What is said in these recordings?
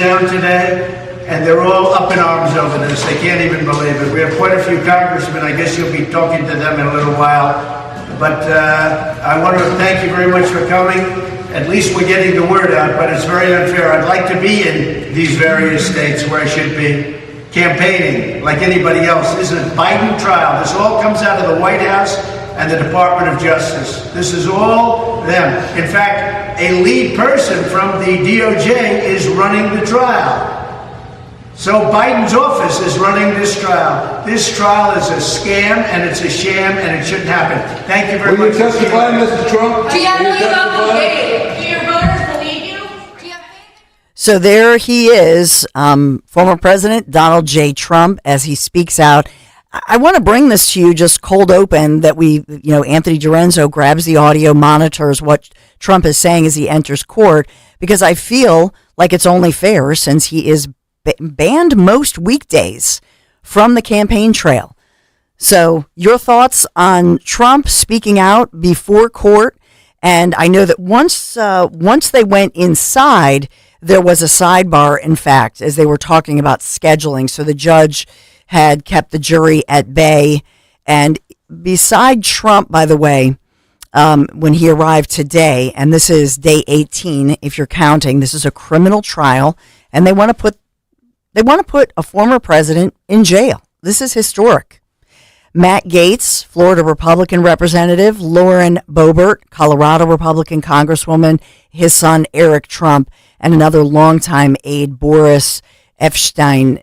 down today, and they're all up in arms over this. They can't even believe it. We have quite a few congressmen. I guess you'll be talking to them in a little while. But I want to thank you very much for coming. At least we're getting the word out, but it's very unfair. I'd like to be in these various states where I should be campaigning like anybody else. This is a Biden trial. This all comes out of the White House and the Department of Justice. This is all them. In fact, a lead person from the DOJ is running the trial. So Biden's office is running this trial. This trial is a scam, and it's a sham, and it shouldn't happen. Thank you very much. Will you testify, Mr. Trump? Do your voters believe you? So there he is, former President Donald J. Trump, as he speaks out. I want to bring this to you just cold open that Anthony DiRenzo grabs the audio, monitors what Trump is saying as he enters court, because I feel like it's only fair since he is banned most weekdays from the campaign trail. So your thoughts on Trump speaking out before court? And I know that once they went inside, there was a sidebar, in fact, as they were talking about scheduling. So the judge had kept the jury at bay. And beside Trump, by the way, when he arrived today, and this is day 18, if you're counting, this is a criminal trial, and they want to put a former president in jail. This is historic. Matt Gaetz, Florida Republican representative, Lauren Boebert, Colorado Republican congresswoman, his son Eric Trump, and another longtime aide, Boris Epstein,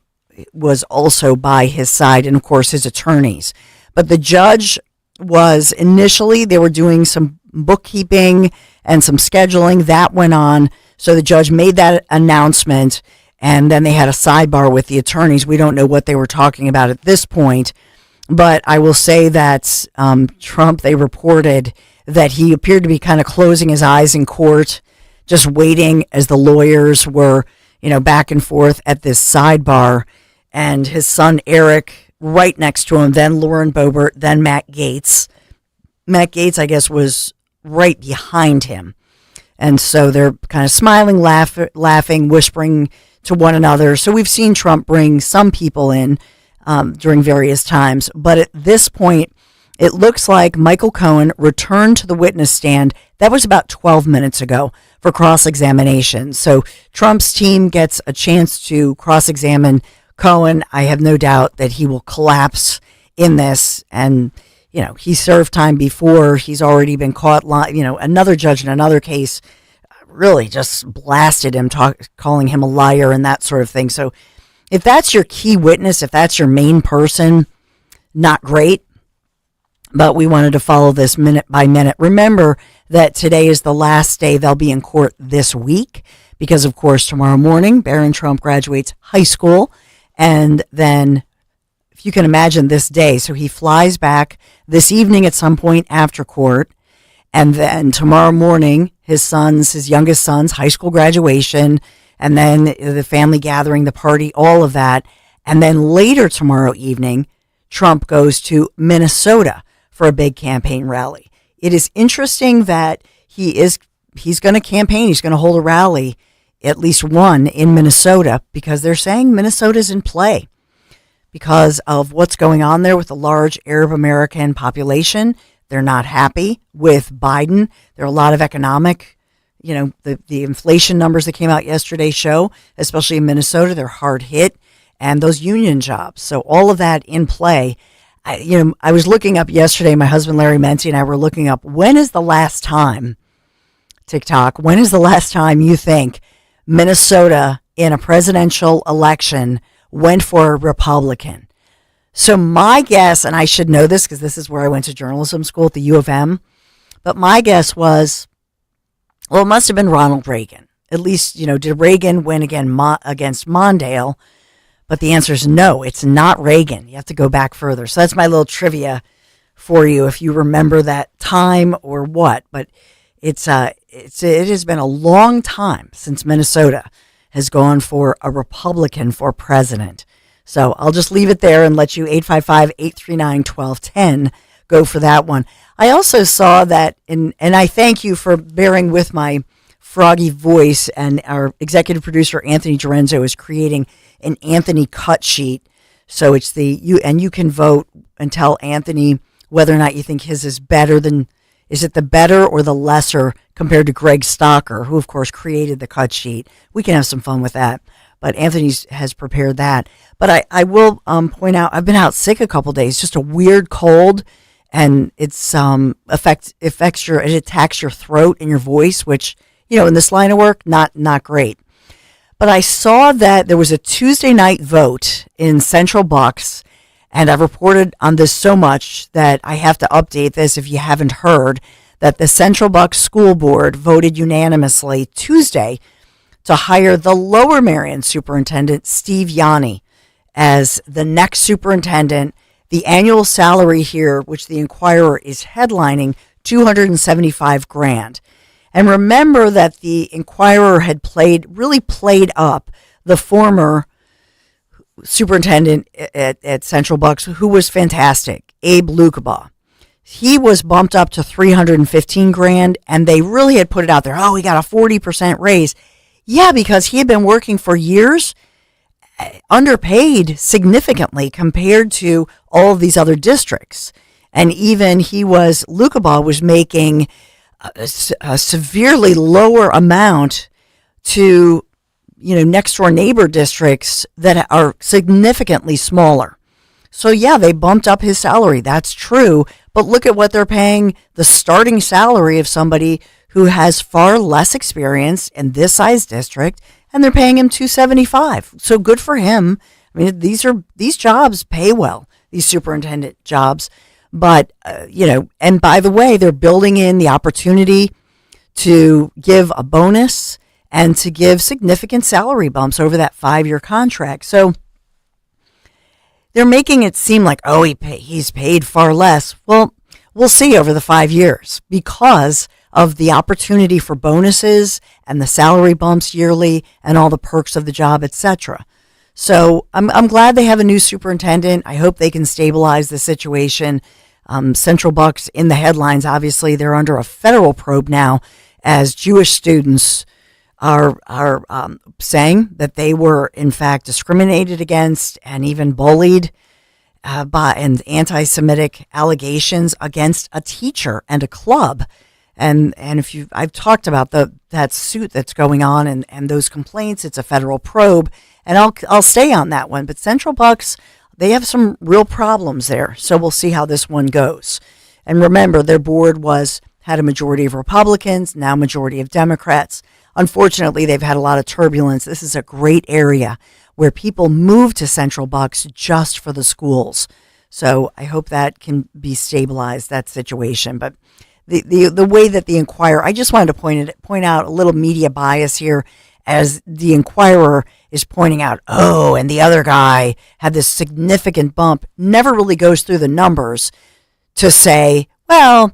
was also by his side, and of course his attorneys. But the judge was initially, they were doing some bookkeeping and some scheduling that went on. So the judge made that announcement, and then they had a sidebar with the attorneys. We don't know what they were talking about at this point, but I will say that Trump, they reported that he appeared to be kind of closing his eyes in court, just waiting as the lawyers were, back and forth at this sidebar. And his son, Eric, right next to him, then Lauren Boebert, then Matt Gaetz. Matt Gaetz, I guess, was right behind him. And so they're kind of smiling, laughing, whispering to one another. So we've seen Trump bring some people in during various times. But at this point, it looks like Michael Cohen returned to the witness stand. That was about 12 minutes ago for cross-examination. So Trump's team gets a chance to cross-examine Cohen. I have no doubt that he will collapse in this. And, he served time before. He's already been caught. Another judge in another case really just blasted him, calling him a liar and that sort of thing. So if that's your key witness, if that's your main person, not great. But we wanted to follow this minute by minute. Remember that today is the last day they'll be in court this week because, of course, tomorrow morning, Barron Trump graduates high school. And then, if you can imagine this day, so he flies back this evening at some point after court. And then tomorrow morning, his youngest son's high school graduation, and then the family gathering, the party, all of that. And then later tomorrow evening, Trump goes to Minnesota for a big campaign rally. It is interesting that he's going to campaign. He's going to hold a rally, at least one in Minnesota, because they're saying Minnesota's in play because of what's going on there with the large Arab American population. They're not happy with Biden. There are a lot of economic, the inflation numbers that came out yesterday show, especially in Minnesota, they're hard hit, and those union jobs. So all of that in play. I was looking up yesterday, my husband Larry Menti and I were looking up, when is the last time you think Minnesota in a presidential election went for a Republican? So my guess, and I should know this because this is where I went to journalism school at the U of M, but my guess was, it must have been Ronald Reagan. At least, did Reagan win against Mondale? But the answer is no, it's not Reagan. You have to go back further. So that's my little trivia for you, if you remember that time or what. But it has been a long time since Minnesota has gone for a Republican for president. So I'll just leave it there and let you 855-839-1210 go for that one. I also saw that, and I thank you for bearing with my froggy voice, and our executive producer Anthony Dorenzo is creating an Anthony cut sheet. So it's you can vote and tell Anthony whether or not you think his is better than, is it the better or the lesser compared to Greg Stocker, who of course created the cut sheet. We can have some fun with that. But Anthony has prepared that. But I will point out, I've been out sick a couple days, just a weird cold, and it's it attacks your throat and your voice, which, in this line of work, not great. But I saw that there was a Tuesday night vote in Central Bucks, and I've reported on this so much that I have to update this if you haven't heard, that the Central Bucks School Board voted unanimously Tuesday to hire the Lower Merion Superintendent, Steve Yanni, as the next superintendent. The annual salary here, which the Inquirer is headlining, $275,000. And remember that the Inquirer had really played up the former superintendent at Central Bucks, who was fantastic, Abe Lukabaugh. He was bumped up to $315,000, and they really had put it out there. Oh, he got a 40% raise. Yeah, because he had been working for years, underpaid significantly compared to all of these other districts. And even Lukabaugh was making a severely lower amount to, next door neighbor districts that are significantly smaller. So yeah, they bumped up his salary. That's true. But look at what they're paying the starting salary of somebody who has far less experience in this size district, and they're paying him $275,000. So good for him. I mean, these jobs pay well, these superintendent jobs. But, and by the way, they're building in the opportunity to give a bonus and to give significant salary bumps over that 5-year contract. So they're making it seem like, oh, he's paid far less. Well, we'll see over the 5 years because of the opportunity for bonuses and the salary bumps yearly and all the perks of the job, etc. So I'm glad they have a new superintendent. I hope they can stabilize the situation. Central Bucks in the headlines, obviously, they're under a federal probe now as Jewish students are saying that they were, in fact, discriminated against and even bullied by anti-Semitic allegations against a teacher and a club. And I've talked about that suit that's going on and those complaints. It's a federal probe, and I'll stay on that one. But Central Bucks, they have some real problems there, so we'll see how this one goes. And remember, their board had a majority of Republicans, now majority of Democrats. Unfortunately, they've had a lot of turbulence. This is a great area where people move to Central Bucks just for the schools. So I hope that can be stabilized, that situation. But the way that the Inquirer, I just wanted to point out a little media bias here, as the Inquirer is pointing out, oh, and the other guy had this significant bump, never really goes through the numbers to say, well,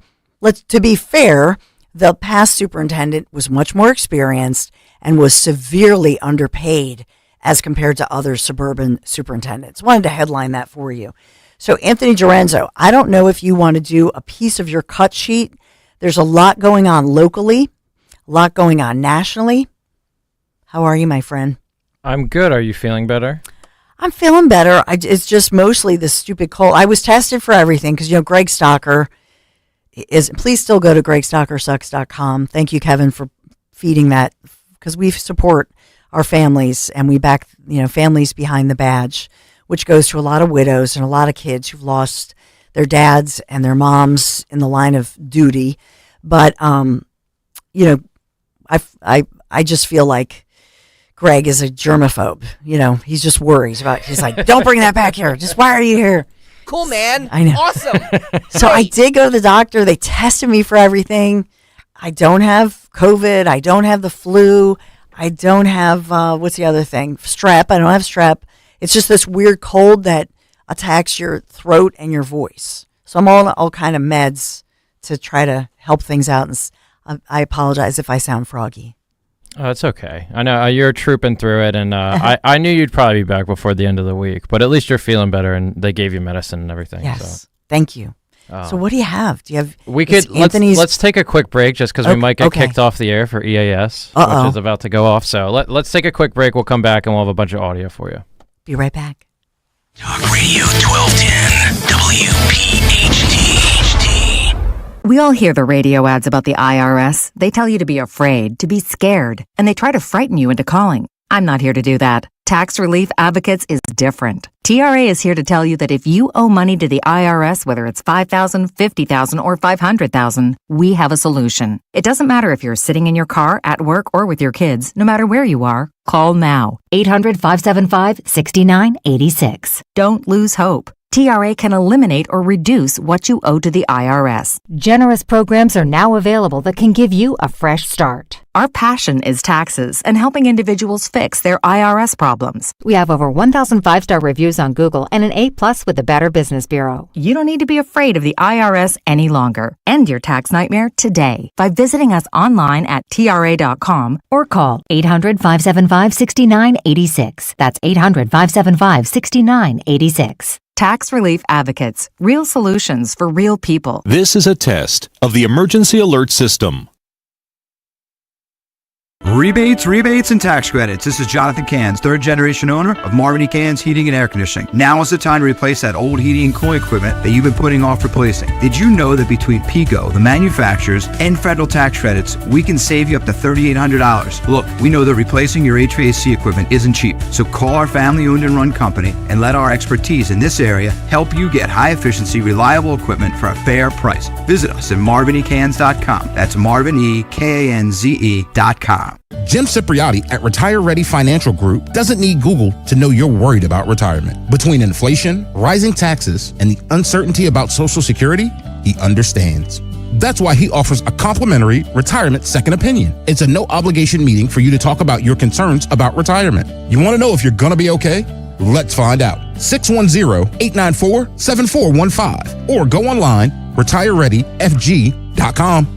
to be fair, the past superintendent was much more experienced and was severely underpaid as compared to other suburban superintendents. Wanted to headline that for you. So Anthony Dorenzo, I don't know if you want to do a piece of your cut sheet. There's a lot going on locally, a lot going on nationally. How are you, my friend? I'm good. Are you feeling better? I'm feeling better. It's just mostly the stupid cold. I was tested for everything because, Greg Stocker please still go to gregstockersucks.com. Thank you, Kevin, for feeding that, because we support our families and we back, Families Behind the Badge, which goes to a lot of widows and a lot of kids who've lost their dads and their moms in the line of duty. But, I just feel like Greg is a germaphobe. He's just worries about, he's like, don't bring that back here. Just, why are you here? Cool, man. I know. Awesome. So I did go to the doctor. They tested me for everything. I don't have COVID. I don't have the flu. I don't have, what's the other thing? Strep. I don't have strep. It's just this weird cold that attacks your throat and your voice. So I'm on all kind of meds to try to help things out. And I apologize if I sound froggy. Oh, it's okay. I know you're trooping through it, and I knew you'd probably be back before the end of the week, but at least you're feeling better, and they gave you medicine and everything. Yes, so. Thank you. So what do you have? Do you have? We is could Anthony's. let's take a quick break just because we might get okay. kicked off the air for EAS, Uh-oh. which is about to go off. So let's take a quick break. We'll come back and we'll have a bunch of audio for you. Be right back. Talk Radio 1210 WPHT. We all hear the radio ads about the IRS. They tell you to be afraid, to be scared, and they try to frighten you into calling. I'm not here to do that. Tax Relief Advocates is different. TRA is here to tell you that if you owe money to the IRS, whether it's $5,000, $50,000, or $500,000, we have a solution. It doesn't matter if you're sitting in your car, at work, or with your kids. No matter where you are, call now. 800-575-6986. Don't lose hope. TRA can eliminate or reduce what you owe to the IRS. Generous programs are now available that can give you a fresh start. Our passion is taxes and helping individuals fix their IRS problems. We have over 1,000 5-star reviews on Google and an A+ with the Better Business Bureau. You don't need to be afraid of the IRS any longer. End your tax nightmare today by visiting us online at TRA.com or call 800-575-6986. That's 800-575-6986. Tax Relief Advocates. Real solutions for real people. This is a test of the emergency alert system. Rebates, and tax credits. This is Jonathan Cans, third generation owner of Marvin E. Cans Heating and Air Conditioning. Now is the time to replace that old heating and cooling equipment that you've been putting off replacing. Did you know that between PICO, the manufacturers, and federal tax credits, we can save you up to $3,800? Look, we know that replacing your HVAC equipment isn't cheap, so call our family-owned and run company and let our expertise in this area help you get high-efficiency, reliable equipment for a fair price. Visit us at marvinecans.com. That's marvinekanze.com. Jim Cipriotti at Retire Ready Financial Group doesn't need Google to know you're worried about retirement. Between inflation, rising taxes, and the uncertainty about Social Security, he understands. That's why he offers a complimentary retirement second opinion. It's a no-obligation meeting for you to talk about your concerns about retirement. You want to know if you're going to be okay? Let's find out. 610-894-7415 or go online, retirereadyfg.com.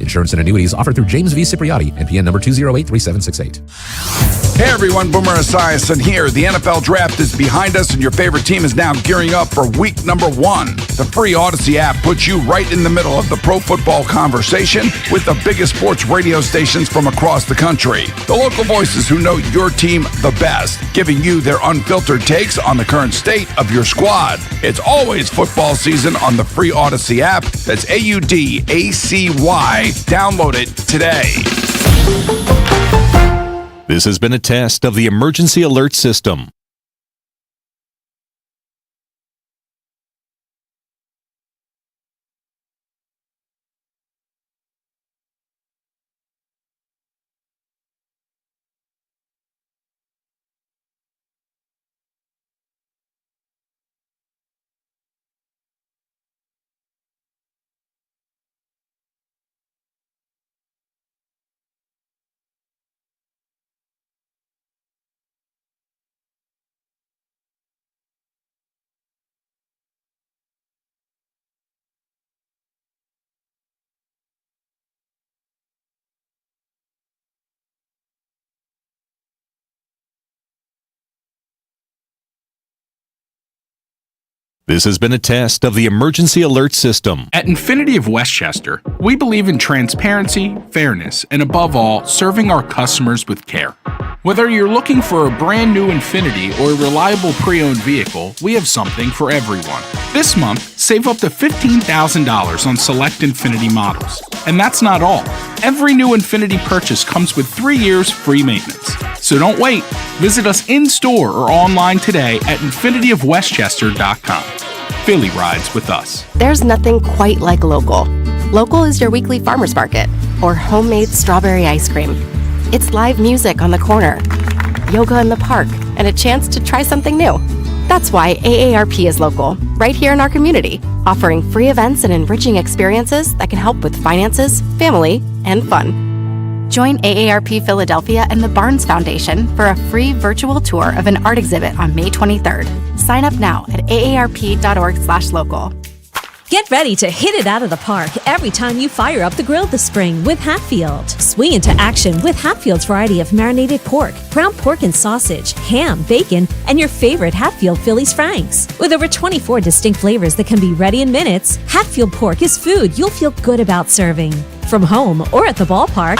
Insurance and annuities offered through James V. Cipriotti, NPN number 2083768. Hey everyone, Boomer Esiason here. The NFL draft is behind us and your favorite team is now gearing up for week number 1. The free Odyssey app puts you right in the middle of the pro football conversation with the biggest sports radio stations from across the country. The local voices who know your team the best, giving you their unfiltered takes on the current state of your squad. It's always football season on the free Odyssey app. That's AUDACY. Download it today. This has been a test of the emergency alert system. This has been a test of the emergency alert system. At Infinity of Westchester, we believe in transparency, fairness, and above all, serving our customers with care. Whether you're looking for a brand new Infinity or a reliable pre-owned vehicle, we have something for everyone. This month, save up to $15,000 on select Infinity models. And that's not all. Every new Infinity purchase comes with 3 years free maintenance. So don't wait. Visit us in-store or online today at infinityofwestchester.com. Philly rides with us. There's nothing quite like local. Local is your weekly farmer's market or homemade strawberry ice cream. It's live music on the corner, yoga in the park, and a chance to try something new. That's why AARP is local, right here in our community, offering free events and enriching experiences that can help with finances, family, and fun. Join AARP Philadelphia and the Barnes Foundation for a free virtual tour of an art exhibit on May 23rd. Sign up now at aarp.org/local. Get ready to hit it out of the park every time you fire up the grill this spring with Hatfield. Swing into action with Hatfield's variety of marinated pork, ground pork and sausage, ham, bacon, and your favorite Hatfield Phillies Franks. With over 24 distinct flavors that can be ready in minutes, Hatfield pork is food you'll feel good about serving. From home or at the ballpark,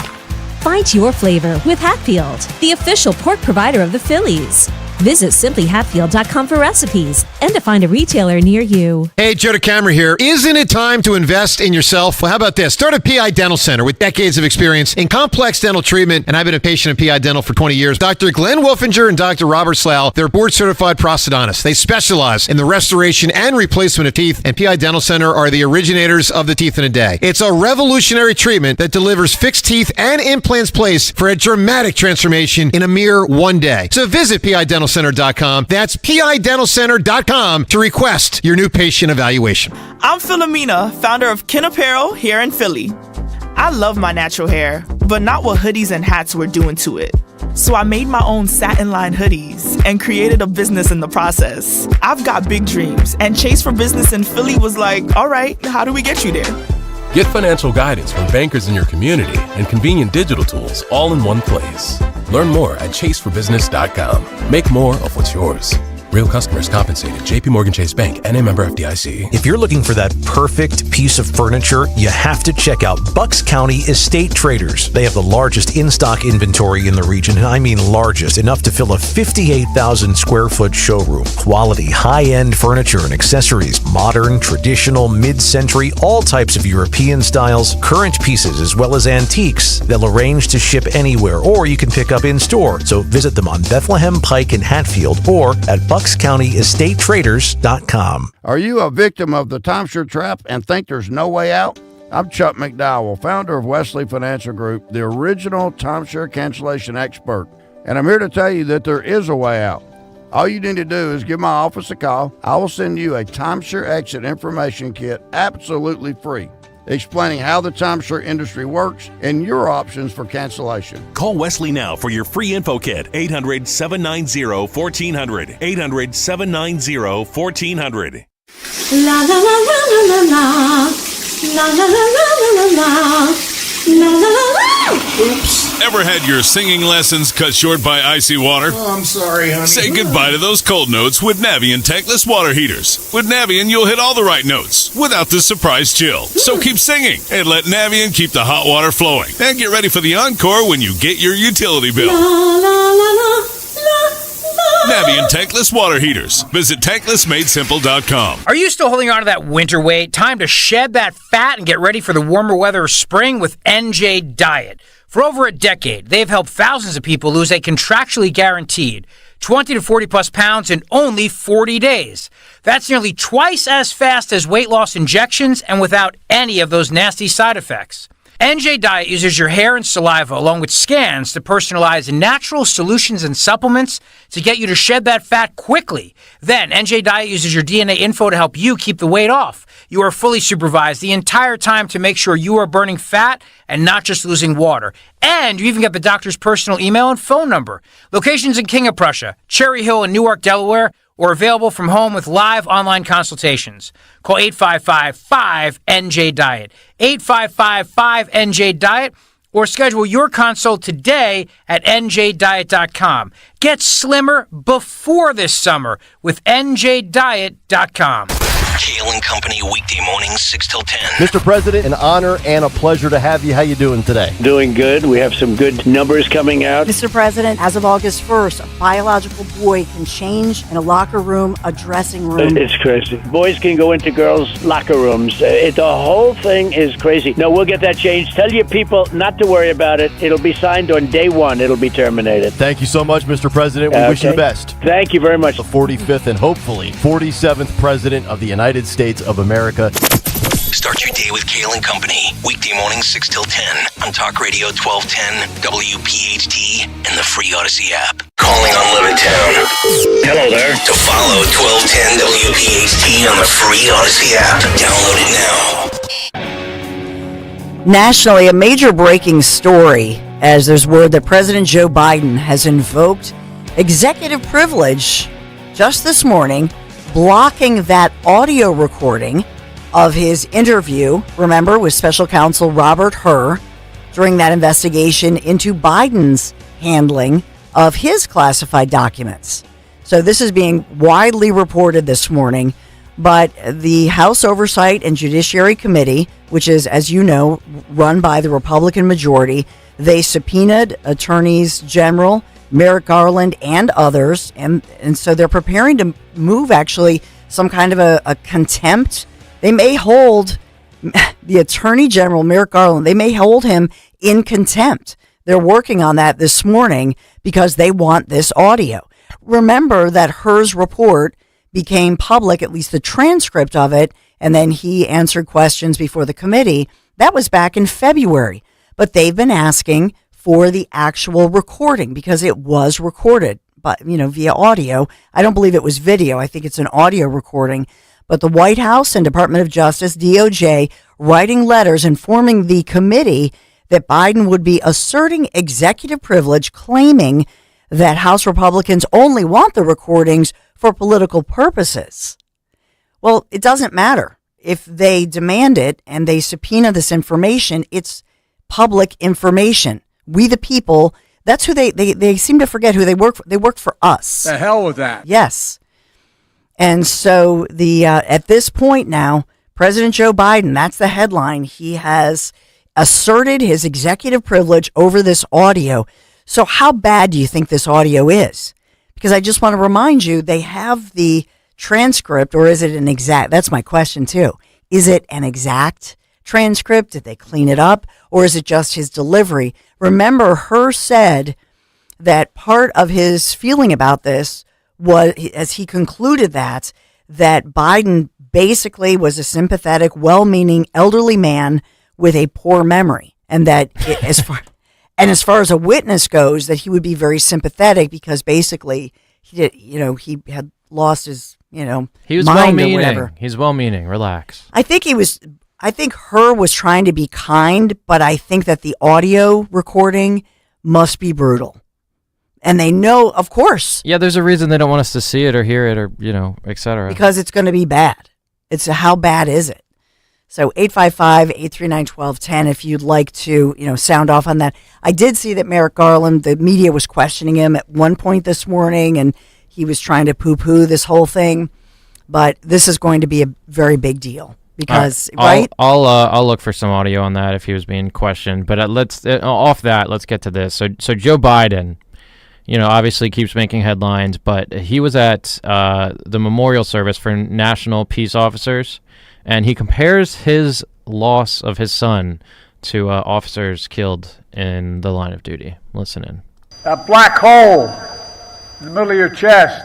find your flavor with Hatfield, the official pork provider of the Phillies. Visit simplyhatfield.com for recipes and to find a retailer near you. Hey, Joe DeCamera here. Isn't it time to invest in yourself? Well, how about this? Start at PI Dental Center with decades of experience in complex dental treatment, and I've been a patient at PI Dental for 20 years. Dr. Glenn Wolfinger and Dr. Robert Slough, they're board-certified prosthodontists. They specialize in the restoration and replacement of teeth, and PI Dental Center are the originators of the teeth in a day. It's a revolutionary treatment that delivers fixed teeth and implants placed for a dramatic transformation in a mere one day. So visit PIDentalCenter.com. That's PIDentalCenter.com to request your new patient evaluation. I'm Philomena, founder of Kin Apparel here in Philly. I love my natural hair, but not what hoodies and hats were doing to it. So I made my own satin-lined hoodies and created a business in the process. I've got big dreams, and Chase for Business in Philly was like, all right, how do we get you there? Get financial guidance from bankers in your community and convenient digital tools all in one place. Learn more at chaseforbusiness.com. Make more of what's yours. Real customers compensated. JP Morgan Chase Bank, NA member FDIC. If you're looking for that perfect piece of furniture, you have to check out Bucks County Estate Traders. They have the largest in-stock inventory in the region, and I mean largest, enough to fill a 58,000 square foot showroom. Quality, high-end furniture and accessories, modern, traditional, mid-century, all types of European styles, current pieces, as well as antiques. They'll arrange to ship anywhere, or you can pick up in-store. So visit them on Bethlehem Pike in Hatfield or at BucksCountyEstateTraders.com. Are you a victim of the timeshare trap and think there's no way out? I'm Chuck McDowell, founder of Wesley Financial Group, the original timeshare cancellation expert. And I'm here to tell you that there is a way out. All you need to do is give my office a call. I will send you a timeshare exit information kit absolutely free, explaining how the timeshare industry works and your options for cancellation. Call Wesley now for your free info kit. 800-790-1400. 800-790-1400. La la la la la la la la la la la la la la la. Oops. Ever had your singing lessons cut short by icy water? Oh, I'm sorry, honey. Say goodbye to those cold notes with Navien tankless water heaters. With Navien, you'll hit all the right notes without the surprise chill. So keep singing and let Navien keep the hot water flowing. And get ready for the encore when you get your utility bill. La la la la la. Navien tankless water heaters. Visit tanklessmadesimple.com. Are you still holding on to that winter weight? Time to shed that fat and get ready for the warmer weather of spring with NJ Diet. For over a decade, they've helped thousands of people lose a contractually guaranteed 20 to 40 plus pounds in only 40 days. That's nearly twice as fast as weight loss injections and without any of those nasty side effects. NJ Diet uses your hair and saliva along with scans to personalize natural solutions and supplements to get you to shed that fat quickly. Then NJ Diet uses your DNA info to help you keep the weight off. You are fully supervised the entire time to make sure you are burning fat and not just losing water. And you even get the doctor's personal email and phone number. Locations in King of Prussia, Cherry Hill, and Newark, Delaware, or available from home with live online consultations. Call 855-5NJ-DIET, 855-5NJ-DIET, or schedule your consult today at njdiet.com. Get slimmer before this summer with njdiet.com. Kale and Company, weekday mornings, 6 till 10. Mr. President, an honor and a pleasure to have you. How you doing today? Doing good. We have some good numbers coming out. Mr. President, as of August 1st, a biological boy can change in a locker room, a dressing room. It's crazy. Boys can go into girls' locker rooms. The whole thing is crazy. No, we'll get that changed. Tell your people not to worry about it. It'll be signed on day one. It'll be terminated. Thank you so much, Mr. President. We wish you the best. Thank you very much. The 45th and hopefully 47th President of the United States of America. Start your day with Kale and Company. Weekday mornings 6 till 10 on Talk Radio 1210, WPHT, and the free Odyssey app. Calling on Levittown. Hello there. To follow 1210 WPHT on the free Odyssey app. Download it now. Nationally, a major breaking story as there's word that President Joe Biden has invoked executive privilege just this morning, blocking that audio recording of his interview, remember, with special counsel Robert Hur during that investigation into Biden's handling of his classified documents. So this is being widely reported this morning, but the House Oversight and Judiciary Committee, which is, as you know, run by the Republican majority, they subpoenaed attorneys general Merrick Garland and others, and so they're preparing to move actually some kind of a contempt. They may hold the Attorney General, Merrick Garland, they may hold him in contempt. They're working on that this morning because they want this audio. Remember that Hur's report became public, at least the transcript of it, and then he answered questions before the committee. That was back in February. But they've been asking for the actual recording because it was recorded, but via audio. I don't believe it was video. I think it's an audio recording. But the White House and Department of Justice, DOJ, writing letters informing the committee that Biden would be asserting executive privilege, claiming that House Republicans only want the recordings for political purposes. Well, it doesn't matter. If they demand it and they subpoena this information, it's public information. We the people, that's who they seem to forget who they work for. They work for us. The hell with that. Yes. And so at this point now, President Joe Biden, that's the headline, he has asserted his executive privilege over this audio. So how bad do you think this audio is? Because I just want to remind you, they have the transcript, or is it an exact? That's my question too. Is it an exact transcript? Did they clean it up? Or is it just his delivery? Remember, Hur said that part of his feeling about this was, as he concluded that Biden basically was a sympathetic, well-meaning elderly man with a poor memory, and that as far as a witness goes, that he would be very sympathetic because basically he had lost his he was mind or well-meaning. whatever. He's well-meaning. Relax. I think Hur was trying to be kind, but I think that the audio recording must be brutal. And they know, of course. Yeah, there's a reason they don't want us to see it or hear it or, etc. Because it's going to be bad. It's how bad is it? So 855-839-1210 if you'd like to, sound off on that. I did see that Merrick Garland, the media was questioning him at one point this morning, and he was trying to poo-poo this whole thing. But this is going to be a very big deal. Because right, I'll look for some audio on that if he was being questioned. But let's get to this. So Joe Biden, obviously keeps making headlines, but he was at the memorial service for National Peace Officers, and he compares his loss of his son to officers killed in the line of duty. Listen in. That black hole in the middle of your chest,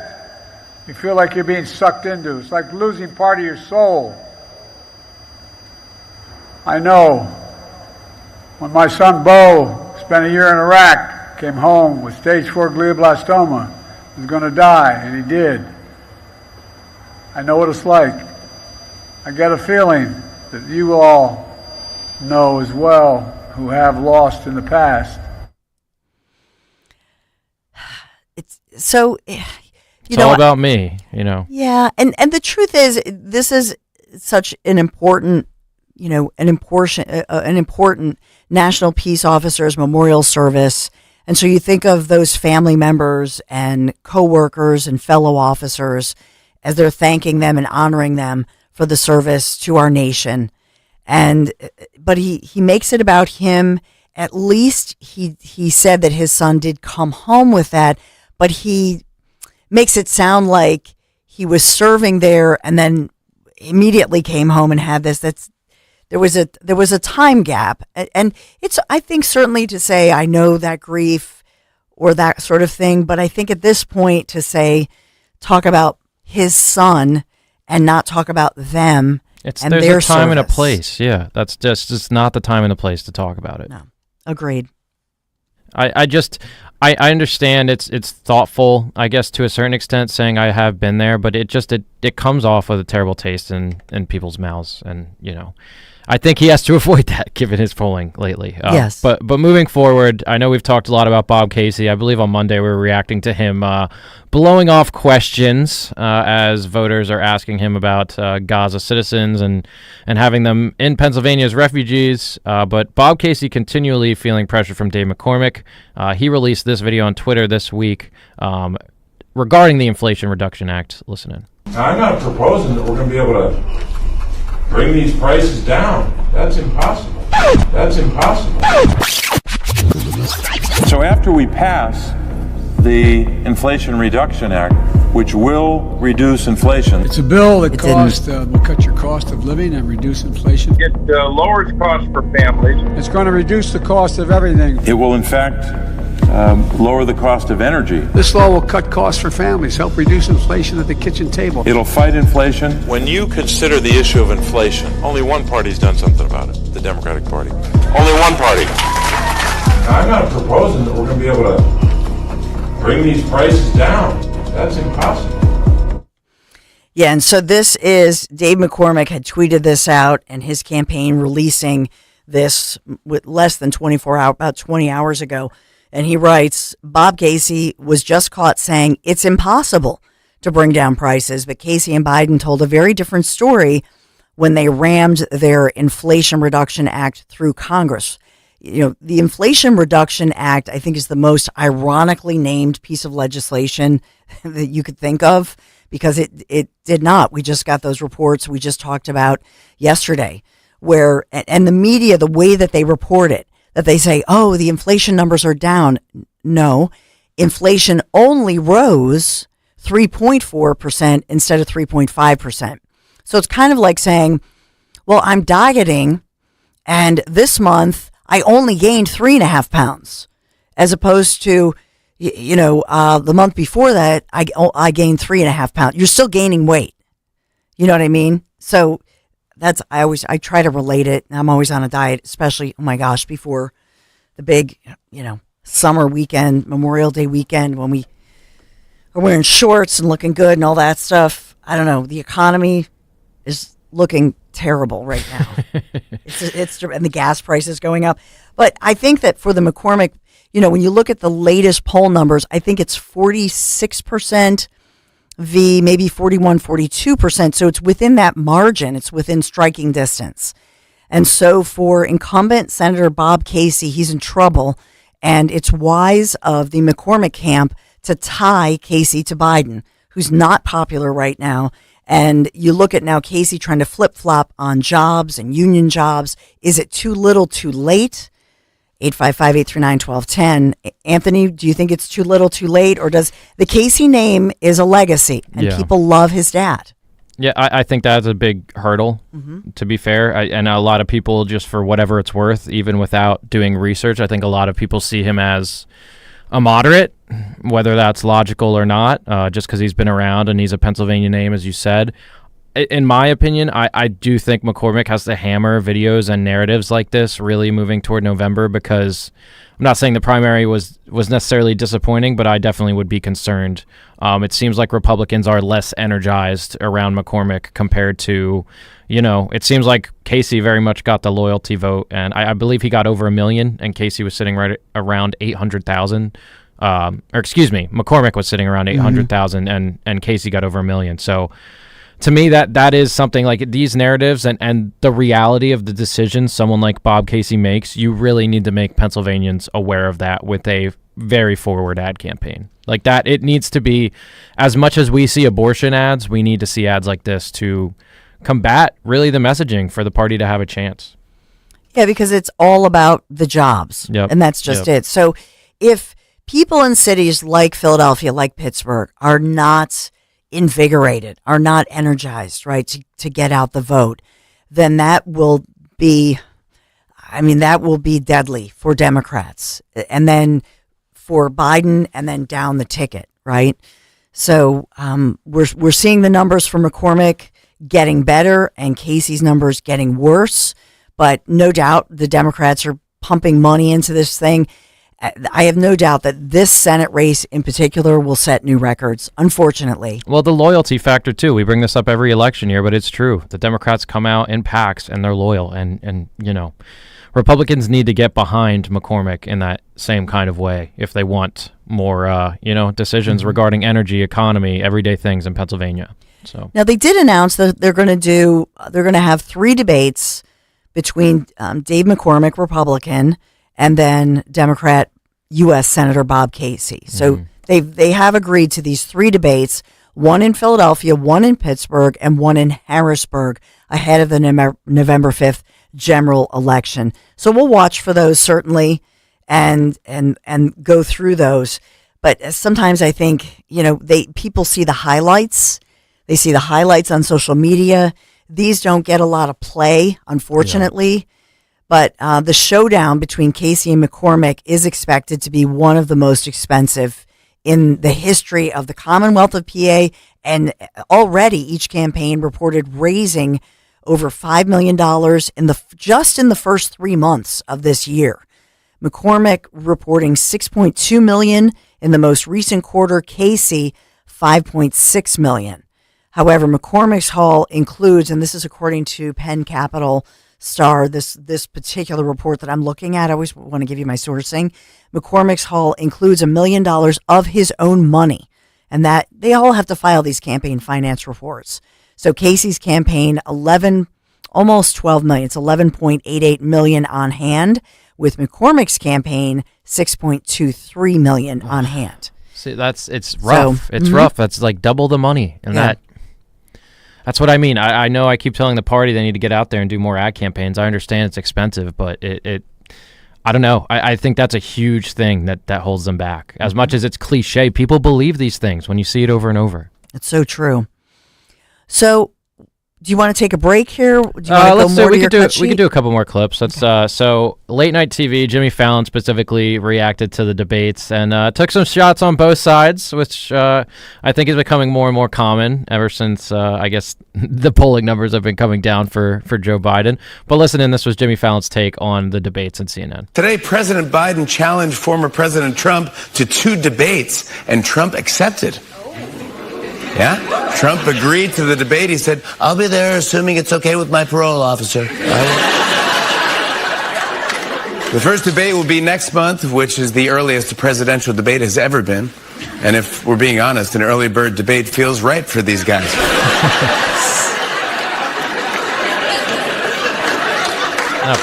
you feel like you're being sucked into. It's like losing part of your soul. I know when my son Bo spent a year in Iraq, came home with stage 4 glioblastoma, was going to die, and he did. I know what it's like. I get a feeling that you all know as well who have lost in the past. It's so, it's all about me, Yeah, and the truth is, this is such an important an important National Peace Officers Memorial Service. And so you think of those family members and coworkers and fellow officers as they're thanking them and honoring them for the service to our nation. But he makes it about him. At least he said that his son did come home with that, but he makes it sound like he was serving there and then immediately came home and had this. There was a time gap, and it's, I think, certainly to say I know that grief or that sort of thing, but I think at this point to say talk about his son and not talk about them and their service. There's a time and a place. Yeah, that's just not the time and the place to talk about it. No, agreed. I understand it's thoughtful, I guess, to a certain extent, saying I have been there, but it it comes off with a terrible taste in people's mouths, and I think he has to avoid that given his polling lately. Yes. But moving forward, I know we've talked a lot about Bob Casey. I believe on Monday we were reacting to him blowing off questions as voters are asking him about Gaza citizens and having them in Pennsylvania as refugees. But Bob Casey continually feeling pressure from Dave McCormick. He released this video on Twitter this week regarding the Inflation Reduction Act. Listen in. Now, I'm not proposing that we're going to be able to bring these prices down. That's impossible. That's impossible. So after we pass the Inflation Reduction Act, which will reduce inflation. It's a bill that will cut your cost of living and reduce inflation. It lowers costs for families. It's going to reduce the cost of everything. It will, in fact, lower the cost of energy. This law will cut costs for families, help reduce inflation at the kitchen table. It'll fight inflation. When you consider the issue of inflation, only one party's done something about it, the Democratic Party. Only one party. Now, I'm not proposing that we're going to be able to bring these prices down. That's impossible. Yeah, and so this is, Dave McCormick had tweeted this out, and his campaign releasing this with less than 24 hours, about 20 hours ago. And he writes, Bob Casey was just caught saying it's impossible to bring down prices, but Casey and Biden told a very different story when they rammed their Inflation Reduction Act through Congress. The Inflation Reduction Act, I think, is the most ironically named piece of legislation that you could think of, because it did not. We just got those reports we just talked about yesterday, where, and the media, the way that they report it, that they say, oh, the inflation numbers are down. No, inflation only rose 3.4% instead of 3.5%. So it's kind of like saying, well, I'm dieting, and this month I only gained 3.5 pounds, as opposed to, the month before that, I gained 3.5 pounds. You're still gaining weight. You know what I mean? So I try to relate it. I'm always on a diet, especially, oh my gosh, before the big, summer weekend, Memorial Day weekend, when we are wearing shorts and looking good and all that stuff. I don't know. The economy is looking terrible right now. And the gas prices going up. But I think that for the McCormick, when you look at the latest poll numbers, I think it's 46%. Maybe 41, 42%. So it's within that margin. It's within striking distance. And so for incumbent Senator Bob Casey, he's in trouble. And it's wise of the McCormick camp to tie Casey to Biden, who's not popular right now. And you look at now Casey trying to flip-flop on jobs and union jobs. Is it too little, too late? 855-839-1210. Anthony, do you think it's too little, too late? Or does the Casey name is a legacy and people love his dad? Yeah, I think that's a big hurdle, to be fair. And a lot of people, just for whatever it's worth, even without doing research, I think a lot of people see him as a moderate, whether that's logical or not, just because he's been around and he's a Pennsylvania name, as you said. In my opinion, I do think McCormick has to hammer videos and narratives like this really moving toward November, because I'm not saying the primary was necessarily disappointing, but I definitely would be concerned. It seems like Republicans are less energized around McCormick compared to, it seems like Casey very much got the loyalty vote, and I believe he got over 1 million, and Casey was sitting right around 800,000. McCormick was sitting around 800,000, and Casey got over 1 million. So to me, that is something like these narratives and the reality of the decisions someone like Bob Casey makes, you really need to make Pennsylvanians aware of that with a very forward ad campaign. Like that, it needs to be, as much as we see abortion ads, we need to see ads like this to combat really the messaging for the party to have a chance. Yeah, because it's all about the jobs. Yep. And that's just it. So if people in cities like Philadelphia, like Pittsburgh, are not invigorated, are not energized, right, to get out the vote, then that will be deadly for Democrats. And then for Biden, and then down the ticket, right? So we're seeing the numbers for McCormick getting better and Casey's numbers getting worse. But no doubt the Democrats are pumping money into this thing. I have no doubt that this Senate race in particular will set new records, unfortunately. Well, the loyalty factor, too. We bring this up every election year, but it's true. The Democrats come out in packs, and they're loyal. And Republicans need to get behind McCormick in that same kind of way if they want more, decisions regarding energy, economy, everyday things in Pennsylvania. So now they did announce that they're going to have 3 debates between Dave McCormick, Republican, and then Democrat U.S. Senator Bob Casey. So they have agreed to these 3 debates, one in Philadelphia, one in Pittsburgh, and one in Harrisburg ahead of the November 5th general election. So we'll watch for those certainly and go through those. But sometimes I think, people see the highlights. They see the highlights on social media. These don't get a lot of play, unfortunately. Yeah. But the showdown between Casey and McCormick is expected to be one of the most expensive in the history of the Commonwealth of PA. And already each campaign reported raising over $5 million just in the first 3 months of this year. McCormick reporting $6.2 million in the most recent quarter. Casey, $5.6 million. However, McCormick's haul includes, and this is according to Penn Capital Star, this particular report that I'm looking at, I always want to give you my sourcing. McCormick's haul includes $1 million of his own money, and that they all have to file these campaign finance reports. So Casey's campaign, almost $12 million. It's $11.88 million on hand, with McCormick's campaign, $6.23 million on hand. See, it's rough. It's rough. That's like double the money, and that's what I mean. I know I keep telling the party they need to get out there and do more ad campaigns. I understand it's expensive, but I don't know. I think that's a huge thing that holds them back. As much as it's cliche, people believe these things when you see it over and over. It's so true. So, do you want to take a break here? Do you we could do a couple more clips. So late night TV, Jimmy Fallon specifically reacted to the debates and took some shots on both sides, which I think is becoming more and more common ever since I guess the polling numbers have been coming down for Joe Biden. But listen in, this was Jimmy Fallon's take on the debates on CNN. Today, President Biden challenged former President Trump to 2 debates, and Trump accepted. Yeah? Trump agreed to the debate. He said, I'll be there assuming it's okay with my parole officer. The first debate will be next month, which is the earliest a presidential debate has ever been. And if we're being honest, an early bird debate feels right for these guys.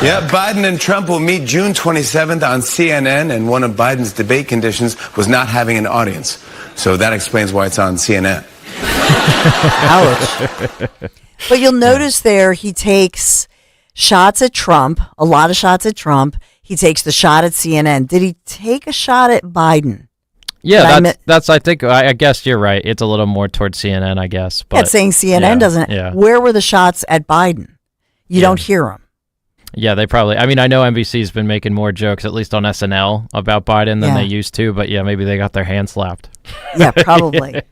Yeah, Biden and Trump will meet June 27th on CNN, and one of Biden's debate conditions was not having an audience. So that explains why it's on CNN. Ouch. But you'll notice there he takes shots at Trump, a lot of shots at Trump. He takes the shot at CNN. Did he take a shot at Biden? Yeah, I guess you're right. It's a little more towards CNN, I guess. But saying CNN doesn't. Yeah. Where were the shots at Biden? You don't hear them. Yeah, they probably. I mean, I know NBC's been making more jokes, at least on SNL, about Biden than they used to. But yeah, maybe they got their hand slapped. Yeah, probably.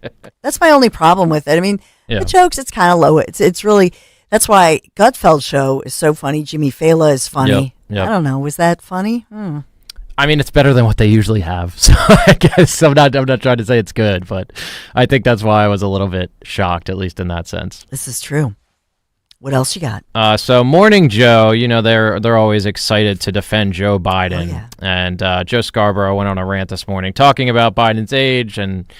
That's my only problem with it. I mean, the jokes, it's kind of low. It's really, that's why Gutfeld show is so funny. Jimmy Fallon is funny. Yep. I don't know. Was that funny? I mean, it's better than what they usually have. So I guess I'm not trying to say it's good, but I think that's why I was a little bit shocked, at least in that sense. This is true. What else you got? So Morning Joe, they're always excited to defend Joe Biden. Oh, yeah. And Joe Scarborough went on a rant this morning talking about Biden's age and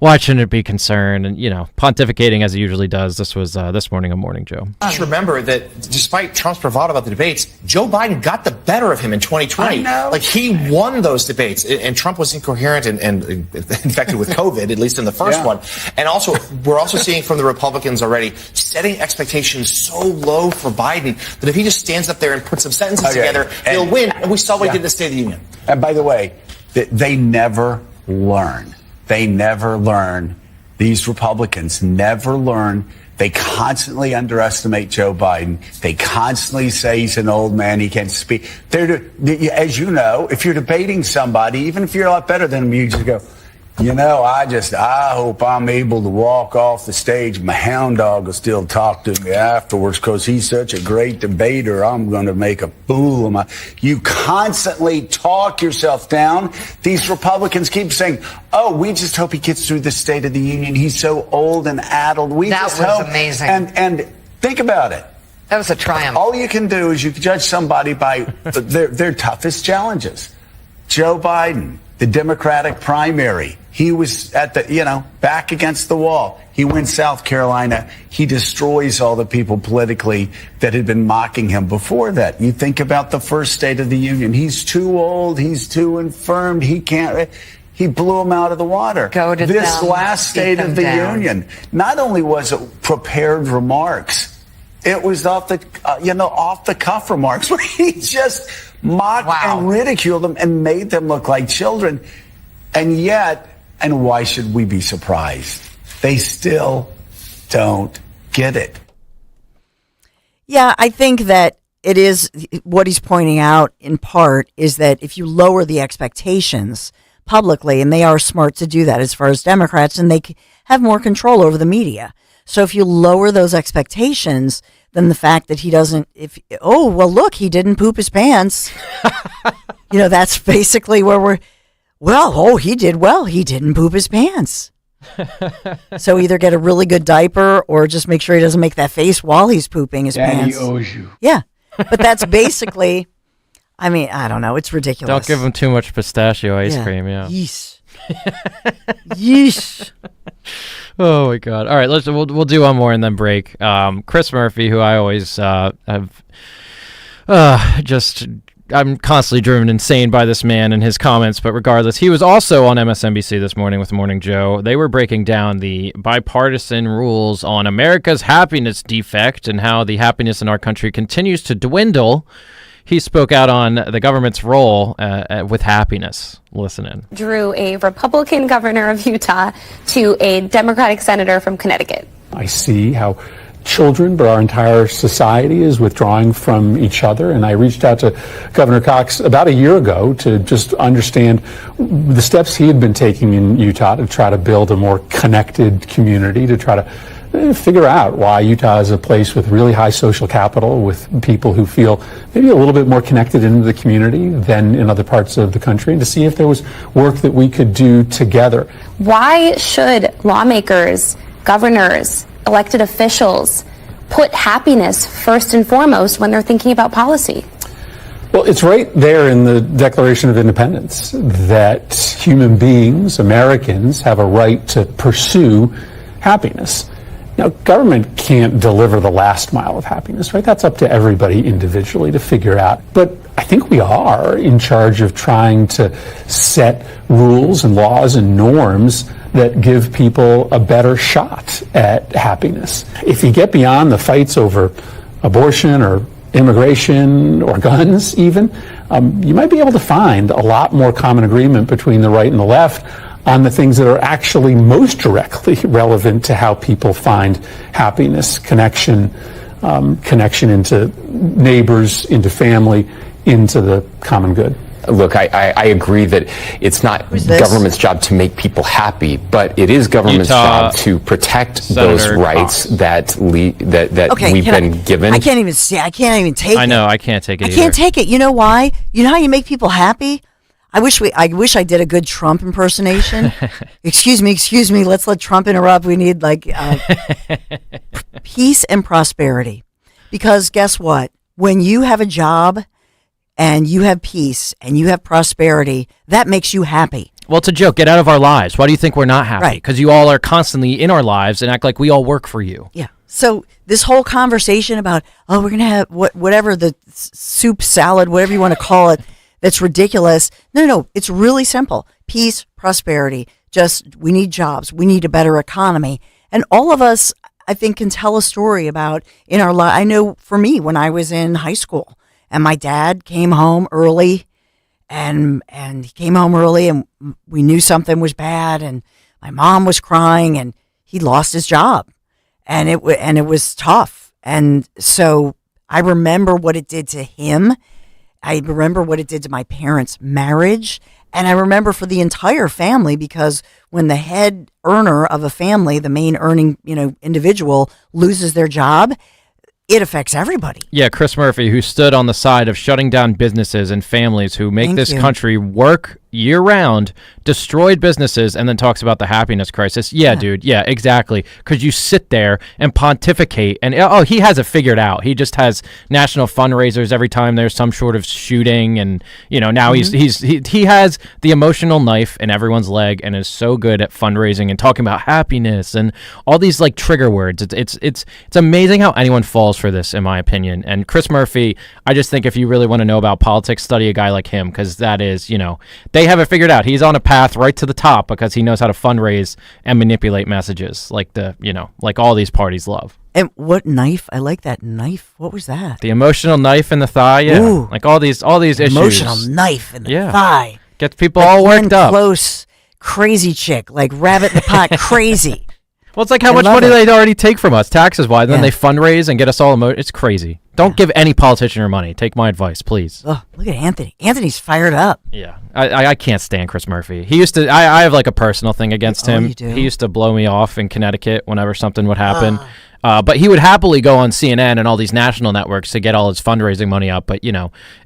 why shouldn't it be concerned, and pontificating as he usually does. This was this morning on Morning Joe. Just remember that despite Trump's bravado about the debates, Joe Biden got the better of him in 2020. Like, he won those debates, and Trump was incoherent and infected with COVID, at least in the first one. And also, we're also seeing from the Republicans already setting expectations so low for Biden that if he just stands up there and puts some sentences together, he'll win. And we saw what he did in the State of the Union. And by the way, they never learn. They never learn. These Republicans never learn. They constantly underestimate Joe Biden. They constantly say he's an old man, he can't speak. As you know, if you're debating somebody, even if you're a lot better than him, you just go, You know, I hope I'm able to walk off the stage. My hound dog will still talk to me afterwards because he's such a great debater. I'm going to make a fool of my... You constantly talk yourself down. These Republicans keep saying, oh, we just hope he gets through the State of the Union. He's so old and addled. That just was hope. amazing. And think about it. That was a triumph. All you can do is you can judge somebody by their toughest challenges. Joe Biden, the Democratic primary. He was at the, back against the wall. He wins South Carolina. He destroys all the people politically that had been mocking him before that. You think about the first State of the Union. He's too old. He's too infirmed. He can't. He blew him out of the water. This last State of the Union, not only was it prepared remarks, it was off the cuff remarks where he just mocked and ridiculed them and made them look like children. And yet, and why should we be surprised? They still don't get it. Yeah, I think that it is what he's pointing out in part is that if you lower the expectations publicly, and they are smart to do that as far as Democrats, and they have more control over the media. So if you lower those expectations, then the fact that he doesn't, look, he didn't poop his pants. That's basically where he did well. He didn't poop his pants. So either get a really good diaper or just make sure he doesn't make that face while he's pooping his pants. Daddy owes you. Yeah. But that's basically, I don't know. It's ridiculous. Don't give him too much pistachio ice cream. Yeah. Yeesh. Yeesh. Oh my God! All right, we'll do one more and then break. Chris Murphy, who I always I'm constantly driven insane by this man and his comments, but regardless, he was also on MSNBC this morning with Morning Joe. They were breaking down the bipartisan rules on America's happiness defect and how the happiness in our country continues to dwindle. He spoke out on the government's role with happiness. Listen in. Drew a Republican governor of Utah to a Democratic senator from Connecticut. I see how children, but our entire society is withdrawing from each other. And I reached out to Governor Cox about a year ago to just understand the steps he had been taking in Utah to try to build a more connected community, to try to figure out why Utah is a place with really high social capital, with people who feel maybe a little bit more connected into the community than in other parts of the country, and to see if there was work that we could do together. Why should lawmakers, governors, elected officials put happiness first and foremost when they're thinking about policy? Well, it's right there in the Declaration of Independence that human beings, Americans, have a right to pursue happiness. Now, government can't deliver the last mile of happiness, right? That's up to everybody individually to figure out. But I think we are in charge of trying to set rules and laws and norms that give people a better shot at happiness. If you get beyond the fights over abortion or immigration or guns even, you might be able to find a lot more common agreement between the right and the left on the things that are actually most directly relevant to how people find happiness, connection into neighbors, into family, into the common good. Look, I agree that it's not government's job to make people happy, but it is government's job to protect those rights that we've been given. I can't even take it. I know, I can't take it either. I can't take it. You know why? You know how you make people happy? I wish I did a good Trump impersonation. Excuse me. Let's let Trump interrupt. We need peace and prosperity. Because guess what? When you have a job and you have peace and you have prosperity, that makes you happy. Well, it's a joke. Get out of our lives. Why do you think we're not happy? Right. Because you all are constantly in our lives and act like we all work for you. Yeah. So this whole conversation about, we're going to have whatever, the soup, salad, whatever you want to call it, that's ridiculous. No, it's really simple. Peace, prosperity. Just, we need jobs. We need a better economy. And all of us, I think, can tell a story about in our life. I know for me, when I was in high school and my dad came home early and he came home early and we knew something was bad and my mom was crying and he lost his job and it was tough. And so I remember what it did to him. I remember what it did to my parents' marriage, And I remember for the entire family, because when the head earner of a family, the main earning, individual loses their job, it affects everybody. Yeah, Chris Murphy, who stood on the side of shutting down businesses and families who make this country work year-round, destroyed businesses, and then talks about the happiness crisis. Yeah, dude. Yeah, exactly. Because you sit there and pontificate, and he has it figured out. He just has national fundraisers every time there's some sort of shooting, and now he has the emotional knife in everyone's leg, and is so good at fundraising and talking about happiness and all these like trigger words. It's amazing how anyone falls for this, in my opinion. And Chris Murphy, I just think if you really want to know about politics, study a guy like him, because that is, they have it figured out. He's on a path right to the top because he knows how to fundraise and manipulate messages like like all these parties love. And what knife? I like that knife. What was that? The emotional knife in the thigh. Yeah. Ooh. Like all these issues. Emotional knife in the thigh. Gets people all worked up. Close, crazy chick, like rabbit in the pot, crazy. Well, it's like how much money they already take from us, taxes-wise. Then they fundraise and get us all It's crazy. Don't give any politician your money. Take my advice, please. Oh, look at Anthony. Anthony's fired up. Yeah. I can't stand Chris Murphy. He used to... I have like a personal thing against him. You do? He used to blow me off in Connecticut whenever something would happen. But he would happily go on CNN and all these national networks to get all his fundraising money up. But,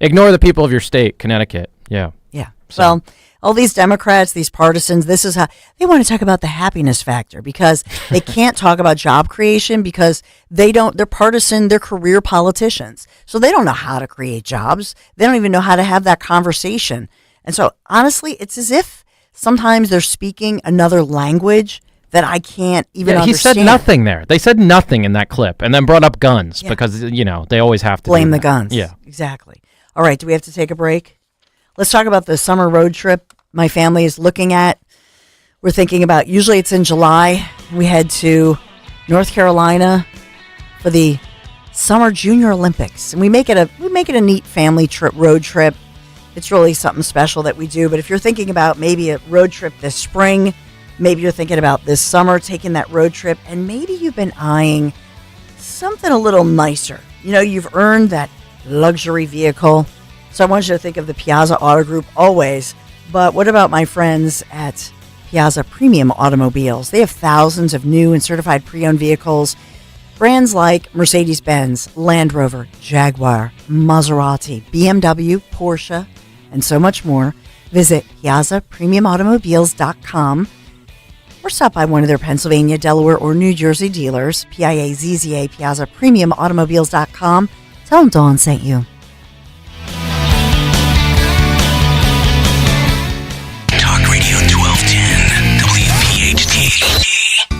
ignore the people of your state, Connecticut. Yeah. Yeah. So. Well, all these Democrats, these partisans, this is how they want to talk about the happiness factor, because they can't talk about job creation because they're partisan, they're career politicians. So they don't know how to create jobs. They don't even know how to have that conversation. And so honestly, it's as if sometimes they're speaking another language that I can't even understand. He said nothing there. They said nothing in that clip and then brought up guns because, they always have to blame the guns. Yeah. Exactly. All right. Do we have to take a break? Let's talk about the summer road trip my family is looking at. We're thinking about, usually it's in July. We head to North Carolina for the Summer Junior Olympics. And we make it a neat family road trip. It's really something special that we do. But if you're thinking about maybe a road trip this spring, maybe you're thinking about this summer taking that road trip, and maybe you've been eyeing something a little nicer. You've earned that luxury vehicle. So I want you to think of the Piazza Auto Group always. But what about my friends at Piazza Premium Automobiles? They have thousands of new and certified pre-owned vehicles. Brands like Mercedes-Benz, Land Rover, Jaguar, Maserati, BMW, Porsche, and so much more. Visit PiazzaPremiumAutomobiles.com or stop by one of their Pennsylvania, Delaware, or New Jersey dealers. PIAZZA, PiazzaPremiumAutomobiles.com. Tell them Dawn sent you.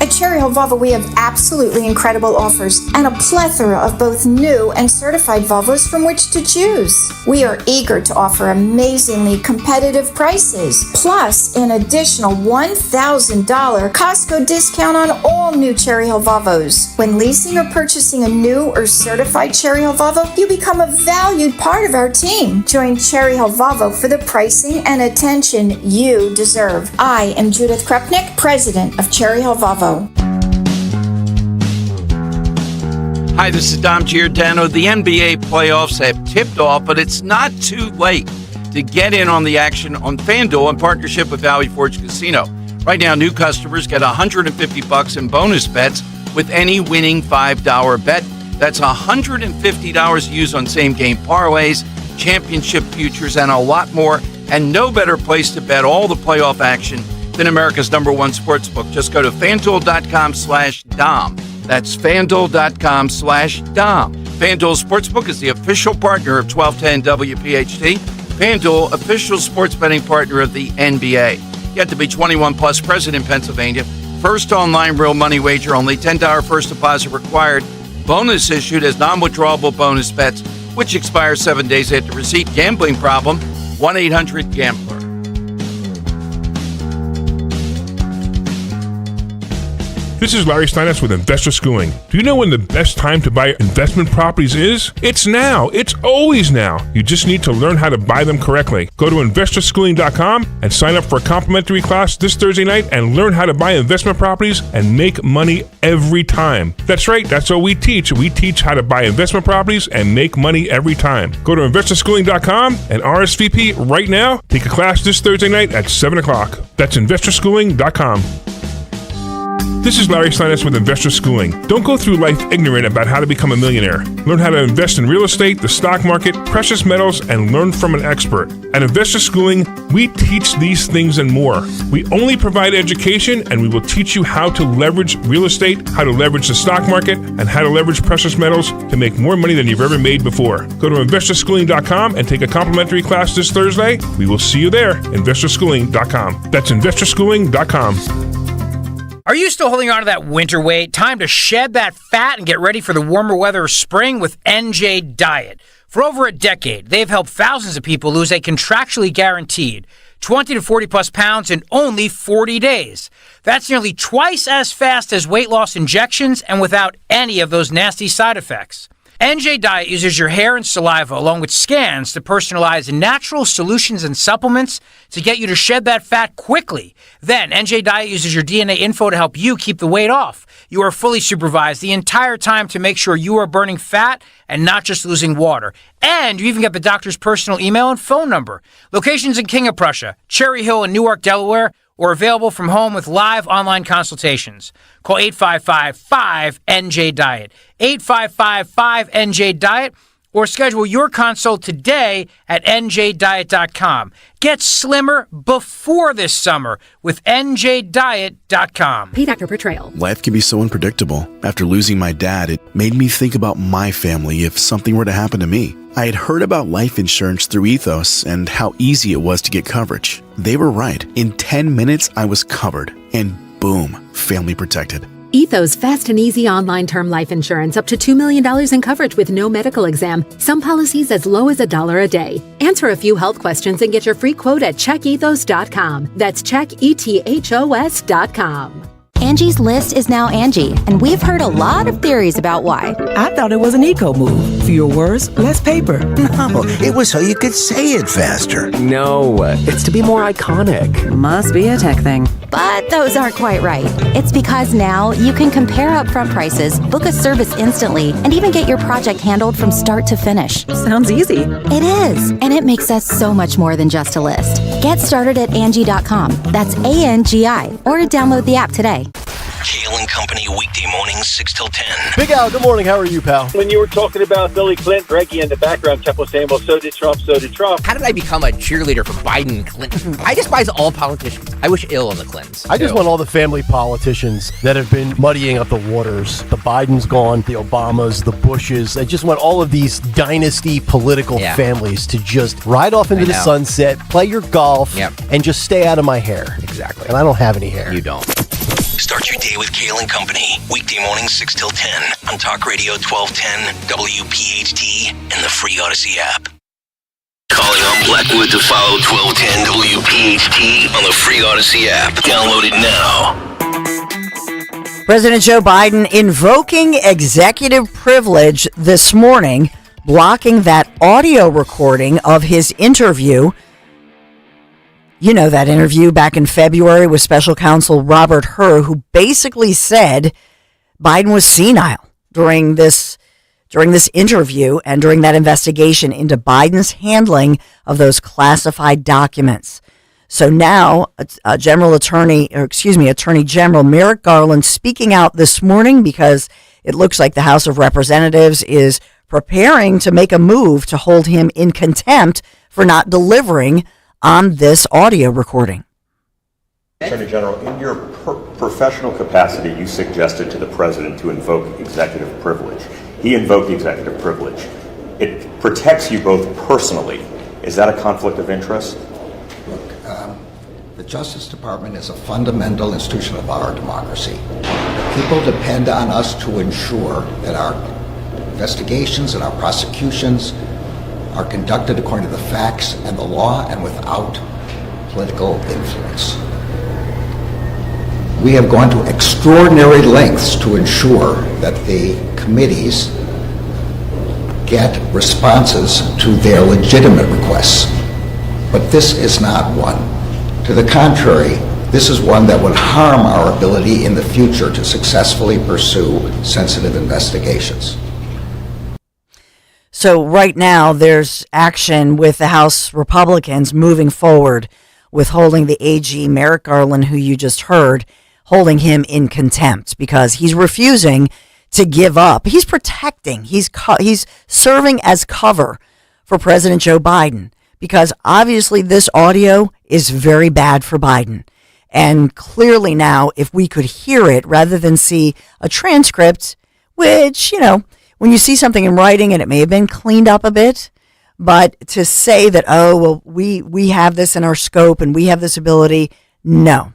At Cherry Hill Volvo, we have absolutely incredible offers and a plethora of both new and certified Volvos from which to choose. We are eager to offer amazingly competitive prices, plus an additional $1,000 Costco discount on all new Cherry Hill Volvos. When leasing or purchasing a new or certified Cherry Hill Volvo, you become a valued part of our team. Join Cherry Hill Volvo for the pricing and attention you deserve. I am Judith Krupnick, President of Cherry Hill Volvo. Hi, this is Dom Giordano. The NBA playoffs have tipped off, but it's not too late to get in on the action on FanDuel in partnership with Valley Forge Casino. Right now, new customers get $150 in bonus bets with any winning $5 bet. That's $150 used on same-game parlays, championship futures, and a lot more. And no better place to bet all the playoff action than America's #1 sportsbook. Just go to FanDuel.com/Dom. That's FanDuel.com/Dom. FanDuel Sportsbook is the official partner of 1210 WPHT. FanDuel, official sports betting partner of the NBA. You have to be 21 plus, present in Pennsylvania. First online real money wager, only $10 first deposit required. Bonus issued as non-withdrawable bonus bets, which expire 7 days after receipt. Gambling problem? 1-800-GAMBLER. This is Larry Steinitz with Investor Schooling. Do you know when the best time to buy investment properties is? It's now. It's always now. You just need to learn how to buy them correctly. Go to investorschooling.com and sign up for a complimentary class this Thursday night and learn how to buy investment properties and make money every time. That's right. That's what we teach. We teach how to buy investment properties and make money every time. Go to investorschooling.com and RSVP right now. Take a class this Thursday night at 7 o'clock. That's investorschooling.com. This is Larry Steinitz with Investor Schooling. Don't go through life ignorant about how to become a millionaire. Learn how to invest in real estate, the stock market, precious metals, and learn from an expert. At Investor Schooling, we teach these things and more. We only provide education, and we will teach you how to leverage real estate, how to leverage the stock market, and how to leverage precious metals to make more money than you've ever made before. Go to investorschooling.com and take a complimentary class this Thursday. We will see you there. investorschooling.com. That's investorschooling.com. Are you still holding on to that winter weight? Time to shed that fat and get ready for the warmer weather of spring with NJ Diet. For over a decade, they've helped thousands of people lose a contractually guaranteed 20 to 40 plus pounds in only 40 days. That's nearly twice as fast as weight loss injections and without any of those nasty side effects. NJ Diet uses your hair and saliva along with scans to personalize natural solutions and supplements to get you to shed that fat quickly. Then NJ Diet uses your DNA info to help you keep the weight off. You are fully supervised the entire time to make sure you are burning fat and not just losing water. And you even get the doctor's personal email and phone number. Locations in King of Prussia, Cherry Hill, and Newark, Delaware, or available from home with live online consultations. Call 855-5NJ-DIET, 855-5NJ-DIET, or schedule your consult today at njdiet.com. Get slimmer before this summer with njdiet.com. Paid actor portrayal. Life can be so unpredictable. After losing my dad, it made me think about my family if something were to happen to me. I had heard about life insurance through Ethos and how easy it was to get coverage. They were right. In 10 minutes, I was covered. And boom, family protected. Ethos fast and easy online term life insurance up to $2 million in coverage with no medical exam. Some policies as low as $1 a day. Answer a few health questions and get your free quote at checkethos.com. That's checkethos.com. Angie's List is now Angie, and we've heard a lot of theories about why. I thought it was an eco move. Fewer words, less paper. No, it was so you could say it faster. No, it's to be more iconic. Must be a tech thing. But those aren't quite right. It's because now you can compare upfront prices, book a service instantly, and even get your project handled from start to finish. Sounds easy. It is, and it makes us so much more than just a list. Get started at Angie.com. That's ANGI, or download the app today. Kale and Company, weekday mornings, 6 till 10. Big Al, good morning. How are you, pal? When you were talking about Billy Clinton, Greggy in the background kept on saying, well, so did Trump, so did Trump. How did I become a cheerleader for Biden and Clinton? I despise all politicians. I wish ill on the Clintons. I just want all the family politicians that have been muddying up the waters. The Bidens gone, the Obamas, the Bushes. I just want all of these dynasty political families to just ride off into the sunset, play your golf, and just stay out of my hair. Exactly. And I don't have any hair. You don't. Start your day with Kale and Company. Weekday mornings 6 till 10 on Talk Radio 1210, WPHT, and the free Odyssey app. Calling on Blackwood to follow 1210 WPHT on the free Odyssey app. Download it now. President Joe Biden invoking executive privilege this morning, blocking that audio recording of his interview. You know, that interview back in February with special counsel Robert Hur, who basically said Biden was senile during this interview and during that investigation into Biden's handling of those classified documents. So now, Attorney General Merrick Garland speaking out this morning because it looks like the House of Representatives is preparing to make a move to hold him in contempt for not delivering on this audio recording. Attorney General, in your professional capacity, you suggested to the president to invoke executive privilege. He invoked executive privilege. It protects you both personally. Is that a conflict of interest? Look, the Justice Department is a fundamental institution of our democracy. People depend on us to ensure that our investigations and our prosecutions are conducted according to the facts and the law and without political influence. We have gone to extraordinary lengths to ensure that the committees get responses to their legitimate requests. But this is not one. To the contrary, this is one that would harm our ability in the future to successfully pursue sensitive investigations. So right now there's action with the House Republicans moving forward with holding the AG, Merrick Garland, who you just heard, holding him in contempt because he's refusing to give up. He's protecting. He's serving as cover for President Joe Biden because obviously this audio is very bad for Biden. And clearly now, if we could hear it rather than see a transcript, which, you know, when you see something in writing and it may have been cleaned up a bit, but to say that, oh, well, we have this in our scope and we have this ability, no.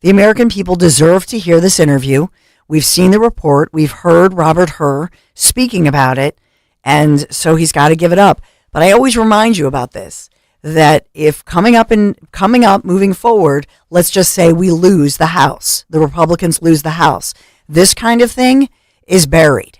The American people deserve to hear this interview. We've seen the report. We've heard Robert Hur speaking about it, and so he's got to give it up. But I always remind you about this, that if coming up, moving forward, let's just say we lose the House, the Republicans lose the House, this kind of thing is buried,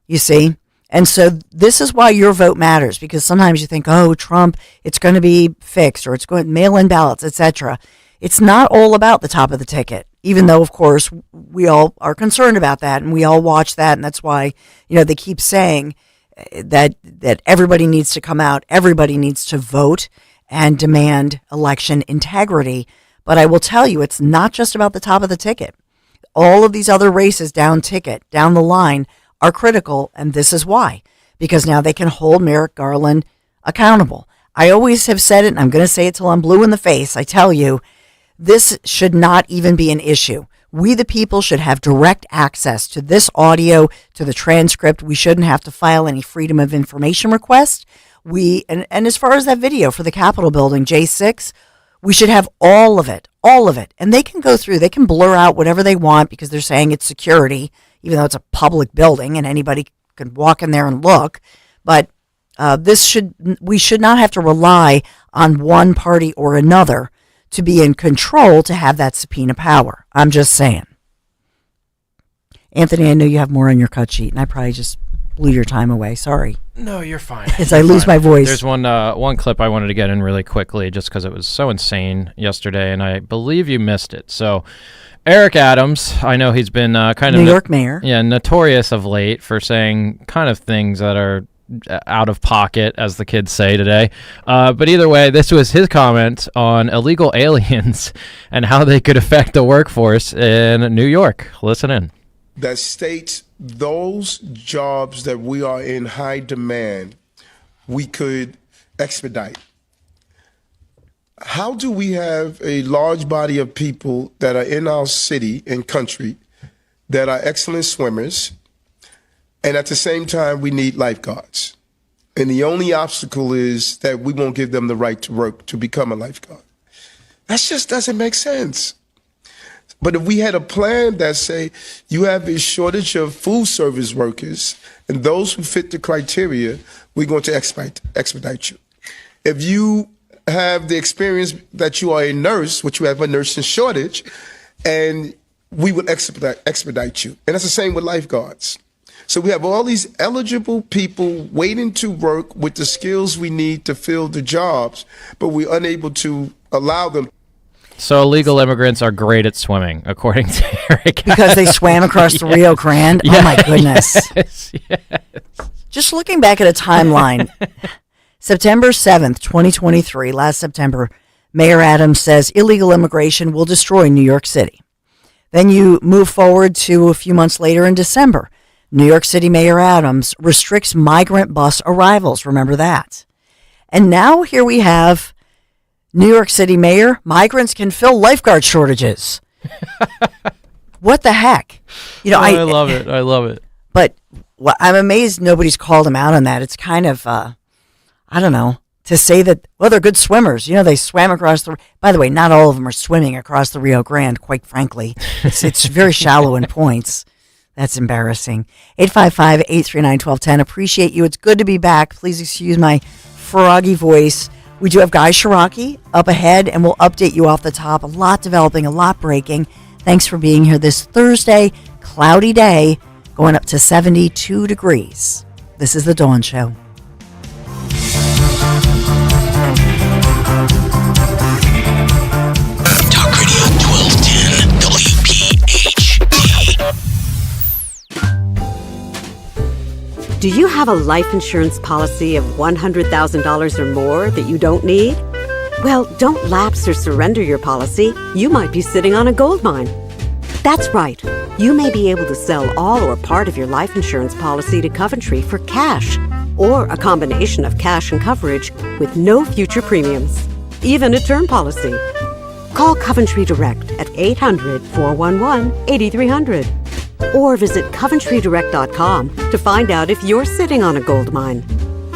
you see? And so this is why your vote matters, because sometimes you think, oh, Trump, it's going to be fixed, or it's going to mail-in ballots, etc. It's not all about the top of the ticket, even though, of course, we all are concerned about that, and we all watch that, and that's why, you know, they keep saying that everybody needs to come out, everybody needs to vote and demand election integrity. But I will tell you, it's not just about the top of the ticket. All of these other races down the line are critical, and this is why. Because now they can hold Merrick Garland accountable. I always have said it, and I'm going to say it till I'm blue in the face. I tell you, this should not even be an issue. We, the people, should have direct access to this audio, to the transcript. We shouldn't have to file any Freedom of Information request. And as far as that video for the Capitol building, J6, we should have all of it. And they can go through, they can blur out whatever they want because they're saying it's security, even though it's a public building and anybody can walk in there and look. But we should not have to rely on one party or another to be in control to have that subpoena power. I'm just saying. Anthony, I know you have more on your cut sheet, and I probably just blew your time away. Sorry. No, you're fine. As I lose my voice. There's one clip I wanted to get in really quickly just because it was so insane yesterday, and I believe you missed it. So Eric Adams, I know he's been kind of New York mayor. Yeah, notorious of late for saying kind of things that are out of pocket, as the kids say today. But either way, this was his comment on illegal aliens and how they could affect the workforce in New York. Listen in. That states those jobs that we are in high demand, we could expedite. How do we have a large body of people that are in our city and country that are excellent swimmers, and at the same time we need lifeguards? And the only obstacle is that we won't give them the right to work to become a lifeguard. That just doesn't make sense. But if we had a plan that say you have a shortage of food service workers and those who fit the criteria, we're going to expedite you. If you have the experience that you are a nurse, which you have a nursing shortage, and we will expedite you. And that's the same with lifeguards. So we have all these eligible people waiting to work with the skills we need to fill the jobs, but we're unable to allow them. So illegal immigrants are great at swimming, according to Eric. Because they swam across the Rio Grande? Yeah, oh, my goodness. Yes. Just looking back at a timeline, September 7th, 2023, last September, Mayor Adams says illegal immigration will destroy New York City. Then you move forward to a few months later in December. New York City Mayor Adams restricts migrant bus arrivals. Remember that. And now here we have New York City Mayor, migrants can fill lifeguard shortages. What the heck? You know, I love it. I love it. But I'm amazed nobody's called him out on that. It's kind of, I don't know, to say that, well, they're good swimmers. You know, they swam across by the way, not all of them are swimming across the Rio Grande, quite frankly. It's very shallow in points. That's embarrassing. 855-839-1210. Appreciate you. It's good to be back. Please excuse my froggy voice. We do have Guy Shiraki up ahead, and we'll update you off the top. A lot developing, a lot breaking. Thanks for being here this Thursday, cloudy day, going up to 72 degrees. This is The Dawn Show. Talk Radio 1210 WPHT. Do you have a life insurance policy of $100,000 or more that you don't need? Well, don't lapse or surrender your policy. You might be sitting on a gold mine. That's right. You may be able to sell all or part of your life insurance policy to Coventry for cash, or a combination of cash and coverage with no future premiums, even a term policy. Call Coventry Direct at 800-411-8300 or visit coventrydirect.com to find out if you're sitting on a gold mine.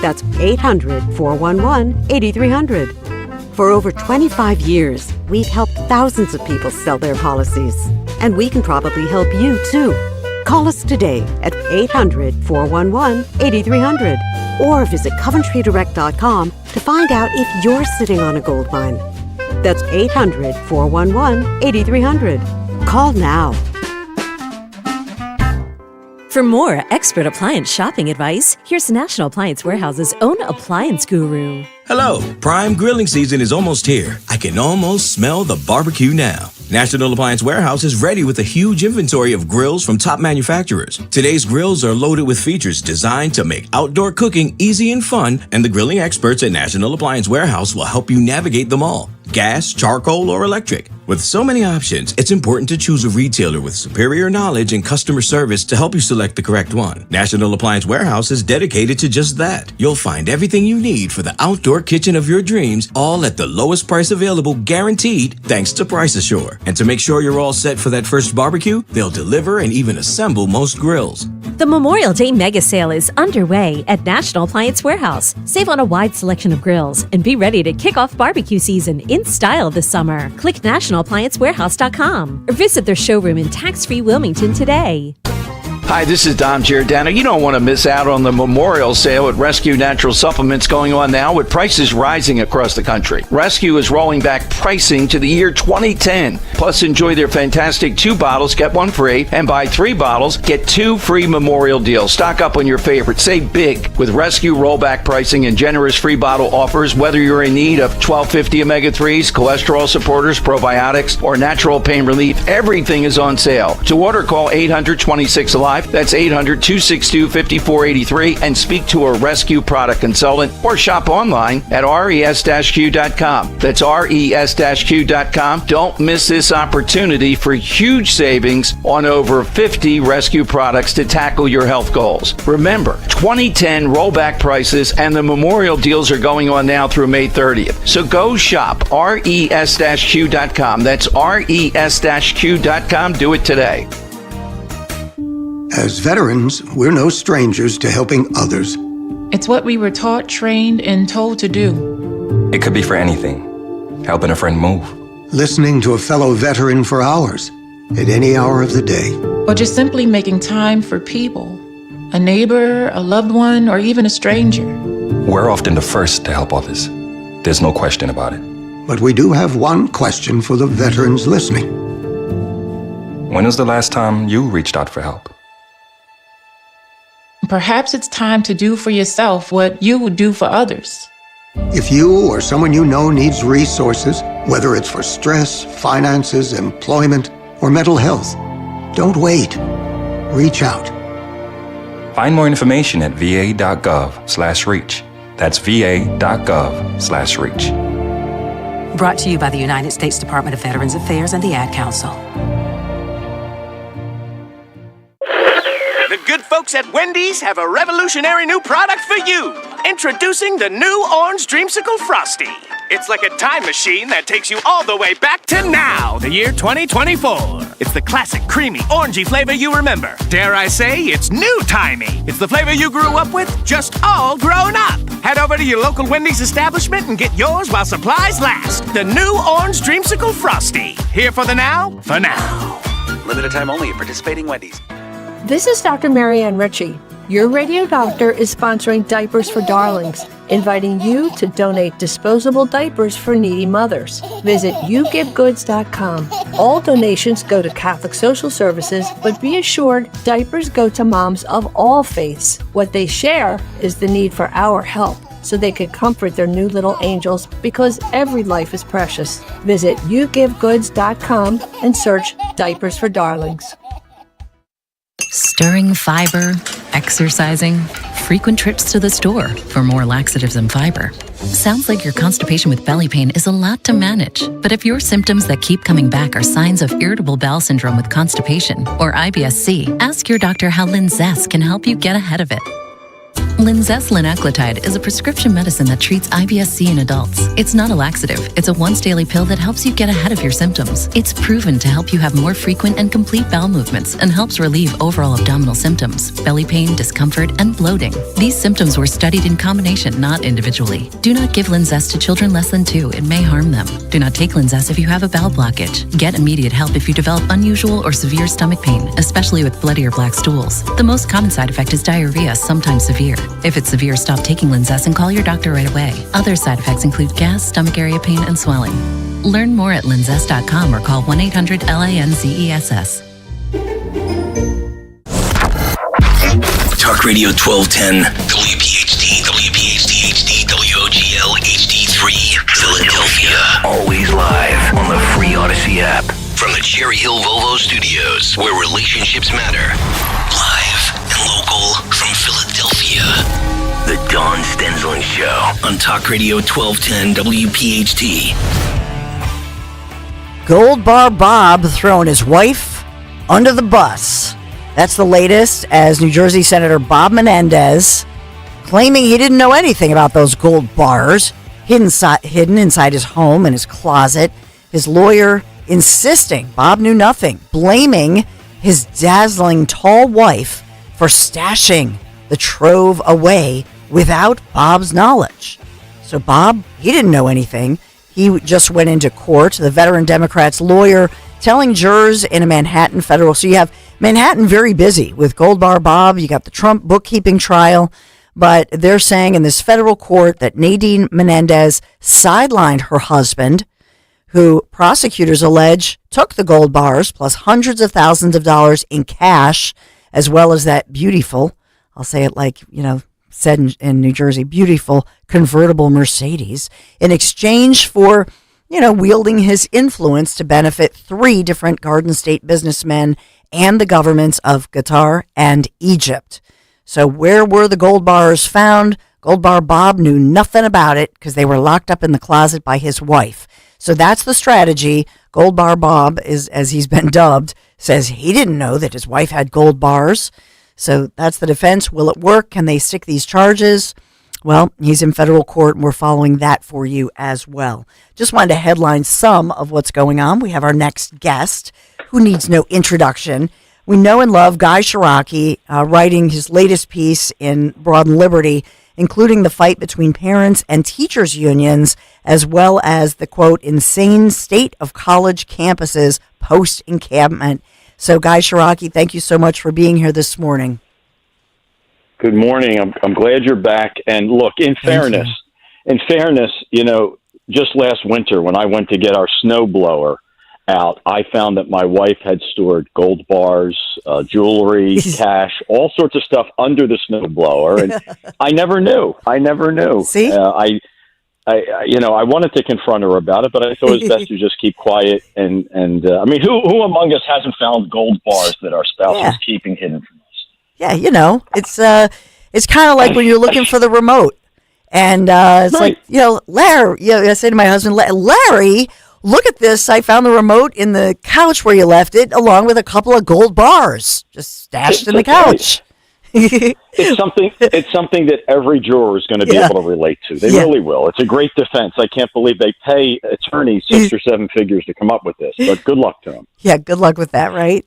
That's 800-411-8300. For over 25 years, we've helped thousands of people sell their policies. And we can probably help you, too. Call us today at 800-411-8300 or visit coventrydirect.com to find out if you're sitting on a gold mine. That's 800-411-8300. Call now. For more expert appliance shopping advice, here's National Appliance Warehouse's own appliance guru. Hello, prime grilling season is almost here. I can almost smell the barbecue now. National Appliance Warehouse is ready with a huge inventory of grills from top manufacturers. Today's grills are loaded with features designed to make outdoor cooking easy and fun, and the grilling experts at National Appliance Warehouse will help you navigate them all. Gas, charcoal, or electric. With so many options, it's important to choose a retailer with superior knowledge and customer service to help you select the correct one. National Appliance Warehouse is dedicated to just that. You'll find everything you need for the outdoor kitchen of your dreams, all at the lowest price available, guaranteed, thanks to Price Assure. And to make sure you're all set for that first barbecue, they'll deliver and even assemble most grills. The Memorial Day Mega Sale is underway at National Appliance Warehouse. Save on a wide selection of grills and be ready to kick off barbecue season in style this summer. Click nationalappliancewarehouse.com or visit their showroom in tax-free Wilmington today. Hi, this is Dom Giordano. You don't want to miss out on the Memorial Sale at Rescue Natural Supplements going on now with prices rising across the country. Rescue is rolling back pricing to the year 2010. Plus, enjoy their fantastic 2 bottles, get 1 free, and buy 3 bottles, get 2 free Memorial deals. Stock up on your favorites. Save big with Rescue rollback pricing and generous free bottle offers, whether you're in need of 1250 omega-3s, cholesterol supporters, probiotics, or natural pain relief. Everything is on sale. To order, call 800-26-ALIVE. That's 800-262-5483 and speak to a Rescue product consultant or shop online at res-q.com. That's res-q.com. Don't miss this opportunity for huge savings on over 50 Rescue products to tackle your health goals. Remember, 2010 rollback prices and the Memorial deals are going on now through May 30th. So go shop res-q.com. That's res-q.com. Do it today. As veterans, we're no strangers to helping others. It's what we were taught, trained, and told to do. It could be for anything. Helping a friend move. Listening to a fellow veteran for hours, at any hour of the day. Or just simply making time for people. A neighbor, a loved one, or even a stranger. We're often the first to help others. There's no question about it. But we do have one question for the veterans listening. When was the last time you reached out for help? Perhaps it's time to do for yourself what you would do for others. If you or someone you know needs resources, whether it's for stress, finances, employment, or mental health, don't wait. Reach out. Find more information at va.gov/reach. That's va.gov/reach. Brought to you by the United States Department of Veterans Affairs and the Ad Council. The good folks at Wendy's have a revolutionary new product for you. Introducing the new Orange Dreamsicle Frosty. It's like a time machine that takes you all the way back to now, the year 2024. It's the classic, creamy, orangey flavor you remember. Dare I say, it's new-timey. It's the flavor you grew up with, just all grown up. Head over to your local Wendy's establishment and get yours while supplies last. The new Orange Dreamsicle Frosty. Here for the now, for now. Limited time only at participating Wendy's. This is Dr. Marianne Ritchie. Your radio doctor is sponsoring Diapers for Darlings, inviting you to donate disposable diapers for needy mothers. Visit yougivegoods.com. All donations go to Catholic Social Services, but be assured diapers go to moms of all faiths. What they share is the need for our help, so they could comfort their new little angels, because every life is precious. Visit yougivegoods.com and search Diapers for Darlings. Stirring fiber, exercising, frequent trips to the store for more laxatives and fiber. Sounds like your constipation with belly pain is a lot to manage. But if your symptoms that keep coming back are signs of irritable bowel syndrome with constipation or IBS-C, ask your doctor how Linzess can help you get ahead of it. Linzess linaclotide is a prescription medicine that treats IBS-C in adults. It's not a laxative. It's a once-daily pill that helps you get ahead of your symptoms. It's proven to help you have more frequent and complete bowel movements and helps relieve overall abdominal symptoms, belly pain, discomfort, and bloating. These symptoms were studied in combination, not individually. Do not give Linzess to children less than 2. It may harm them. Do not take Linzess if you have a bowel blockage. Get immediate help if you develop unusual or severe stomach pain, especially with bloody or black stools. The most common side effect is diarrhea, sometimes severe. If it's severe, stop taking Linzess and call your doctor right away. Other side effects include gas, stomach area pain, and swelling. Learn more at linzess.com or call 1-800-LINZESS. Talk Radio 1210, WPHT, WPHT HD, WOGL HD3, Philadelphia. Always live on the free Odyssey app. From the Cherry Hill Volvo Studios, where relationships matter. Live and local from Philadelphia. The Dawn Stensland Show on Talk Radio 1210 WPHT. Gold Bar Bob throwing his wife under the bus. That's the latest, as New Jersey Senator Bob Menendez claiming he didn't know anything about those gold bars hidden inside his home and his closet. His lawyer insisting Bob knew nothing, blaming his dazzling tall wife for stashing the trove away without Bob's knowledge. So Bob, he didn't know anything. He just went into court, the veteran Democrat's lawyer telling jurors in a Manhattan federal. So you have Manhattan very busy with Gold Bar Bob. You got the Trump bookkeeping trial. But they're saying in this federal court that Nadine Menendez sidelined her husband, who prosecutors allege took the gold bars plus hundreds of thousands of dollars in cash, as well as that beautiful, I'll say it like, said in New Jersey, beautiful convertible Mercedes, in exchange for, wielding his influence to benefit 3 different Garden State businessmen and the governments of Qatar and Egypt. So where were the gold bars found? Gold Bar Bob knew nothing about it because they were locked up in the closet by his wife. So that's the strategy. Gold Bar Bob, is, as he's been dubbed, says he didn't know that his wife had gold bars. So that's the defense. Will it work? Can they stick these charges? Well, he's in federal court, and we're following that for you as well. Just wanted to headline some of what's going on. We have our next guest, who needs no introduction. We know and love Guy Shiraki, writing his latest piece in Broad and Liberty, including the fight between parents and teachers unions, as well as the, quote, insane state of college campuses post-encampment. So, Guy Shiraki, thank you so much for being here this morning. Good morning. I'm glad you're back. And look, in fairness, just last winter when I went to get our snowblower out, I found that my wife had stored gold bars, jewelry, cash, all sorts of stuff under the snowblower, and I never knew. See, I wanted to confront her about it, but I thought it was best to just keep quiet. And I mean, who among us hasn't found gold bars that our spouse is keeping hidden from us? Yeah, it's kind of like when you're looking for the remote, and it's right. Like, Larry. I say to my husband, Larry, look at this. I found the remote in the couch where you left it, along with a couple of gold bars just stashed in the couch. It's something that every juror is going to be able to relate to. They really will. It's a great defense. I can't believe they pay attorneys 6 or 7 figures to come up with this, but good luck to them. Yeah, good luck with that, right?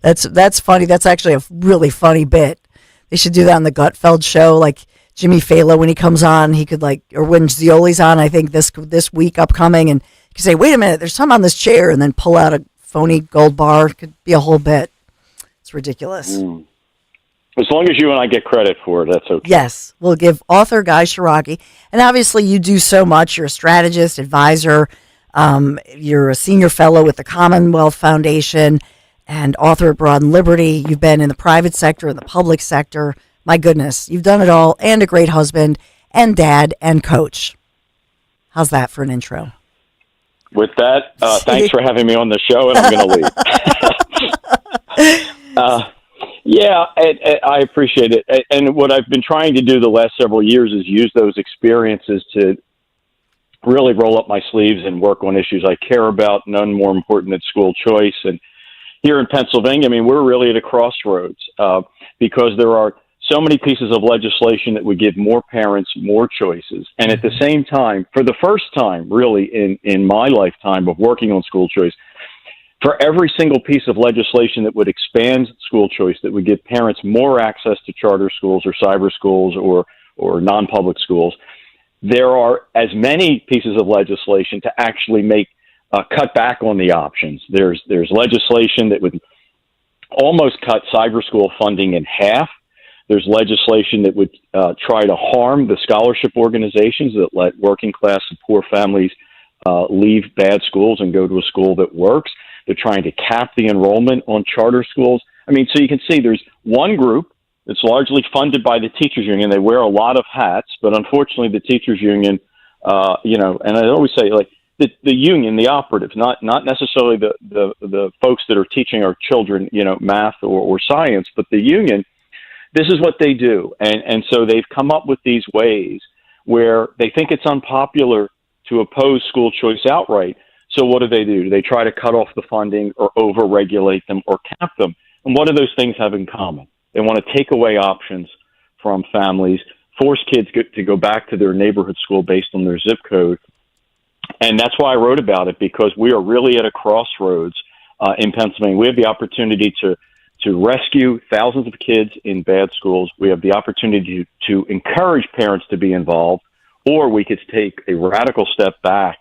That's funny. That's actually a really funny bit. They should do that on the Gutfeld show, like Jimmy Fallon when he comes on, he could or when Zioli's on, I think this week upcoming, and he could say, wait a minute, there's some on this chair, and then pull out a phony gold bar. It could be a whole bit. It's ridiculous. As long as you and I get credit for it, that's okay. Yes, we'll give author Guy Shiraki. And obviously you do so much. You're a strategist, advisor. You're a senior fellow with the Commonwealth Foundation and author at Broad and Liberty. You've been in the private sector and the public sector. My goodness, you've done it all, and a great husband and dad and coach. How's that for an intro? With that, thanks for having me on the show, and I'm going to leave. Yeah, I appreciate it. And what I've been trying to do the last several years is use those experiences to really roll up my sleeves and work on issues I care about, none more important than school choice. And here in Pennsylvania, I mean, we're really at a crossroads because there are so many pieces of legislation that would give more parents more choices. And at the same time, for the first time, really, in my lifetime of working on school choice, for every single piece of legislation that would expand school choice, that would give parents more access to charter schools or cyber schools or non-public schools, there are as many pieces of legislation to actually make cut back on the options. There's legislation that would almost cut cyber school funding in half. There's legislation that would try to harm the scholarship organizations that let working class and poor families leave bad schools and go to a school that works. They're trying to cap the enrollment on charter schools. I mean, so you can see there's one group that's largely funded by the teachers union. They wear a lot of hats, but unfortunately the teachers union, and I always say, like, the union, the operatives, not necessarily the folks that are teaching our children, math or science, but the union, this is what they do. And so they've come up with these ways where they think it's unpopular to oppose school choice outright. So what do? They try to cut off the funding or over-regulate them or cap them. And what do those things have in common? They want to take away options from families, force kids to go back to their neighborhood school based on their zip code. And that's why I wrote about it, because we are really at a crossroads in Pennsylvania. We have the opportunity to rescue thousands of kids in bad schools. We have the opportunity to encourage parents to be involved, or we could take a radical step back.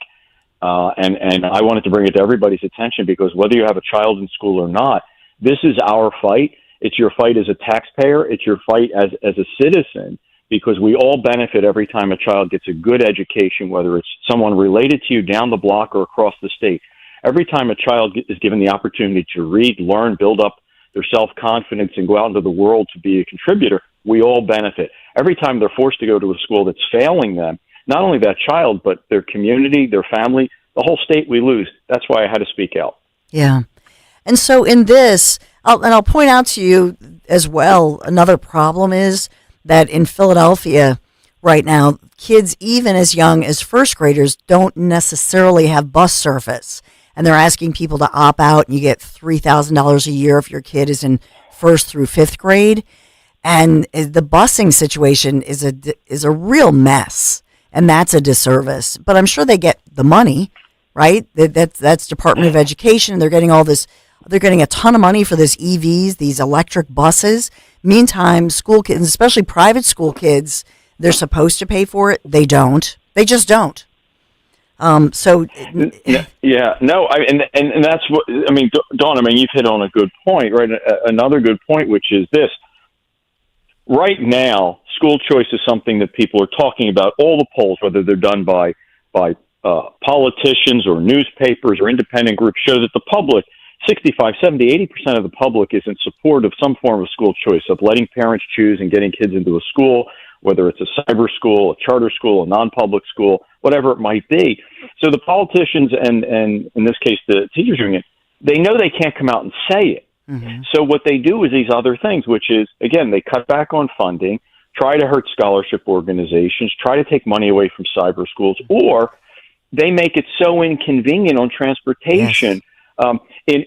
And I wanted to bring it to everybody's attention, because whether you have a child in school or not, this is our fight. It's your fight as a taxpayer. It's your fight as a citizen, because we all benefit every time a child gets a good education, whether it's someone related to you down the block or across the state. Every time a child is given the opportunity to read, learn, build up their self-confidence, and go out into the world to be a contributor, we all benefit. Every time they're forced to go to a school that's failing them, not only that child, but their community, their family, the whole state, we lose. That's why I had to speak out. Yeah. And so in this, I'll point out to you as well, another problem is that in Philadelphia right now, kids even as young as first graders don't necessarily have bus service. And they're asking people to opt out, and you get $3,000 a year if your kid is in first through fifth grade. And the busing situation is a real mess. And that's a disservice. But I'm sure they get the money, right? That's Department of Education. They're getting all this. They're getting a ton of money for this EVs, these electric buses. Meantime, school kids, especially private school kids, they're supposed to pay for it. They don't. They just don't. And that's what I mean, Dawn. I mean, you've hit on a good point, right? Another good point, which is this. Right now, school choice is something that people are talking about. All the polls, whether they're done by politicians or newspapers or independent groups, show that the public, 65, 70, 80% of the public is in support of some form of school choice, of letting parents choose and getting kids into a school, whether it's a cyber school, a charter school, a non-public school, whatever it might be. So the politicians and in this case, the teachers union, they know they can't come out and say it. Mm-hmm. So what they do is these other things, which is, again, they cut back on funding, try to hurt scholarship organizations, try to take money away from cyber schools, or they make it so inconvenient on transportation. Yes.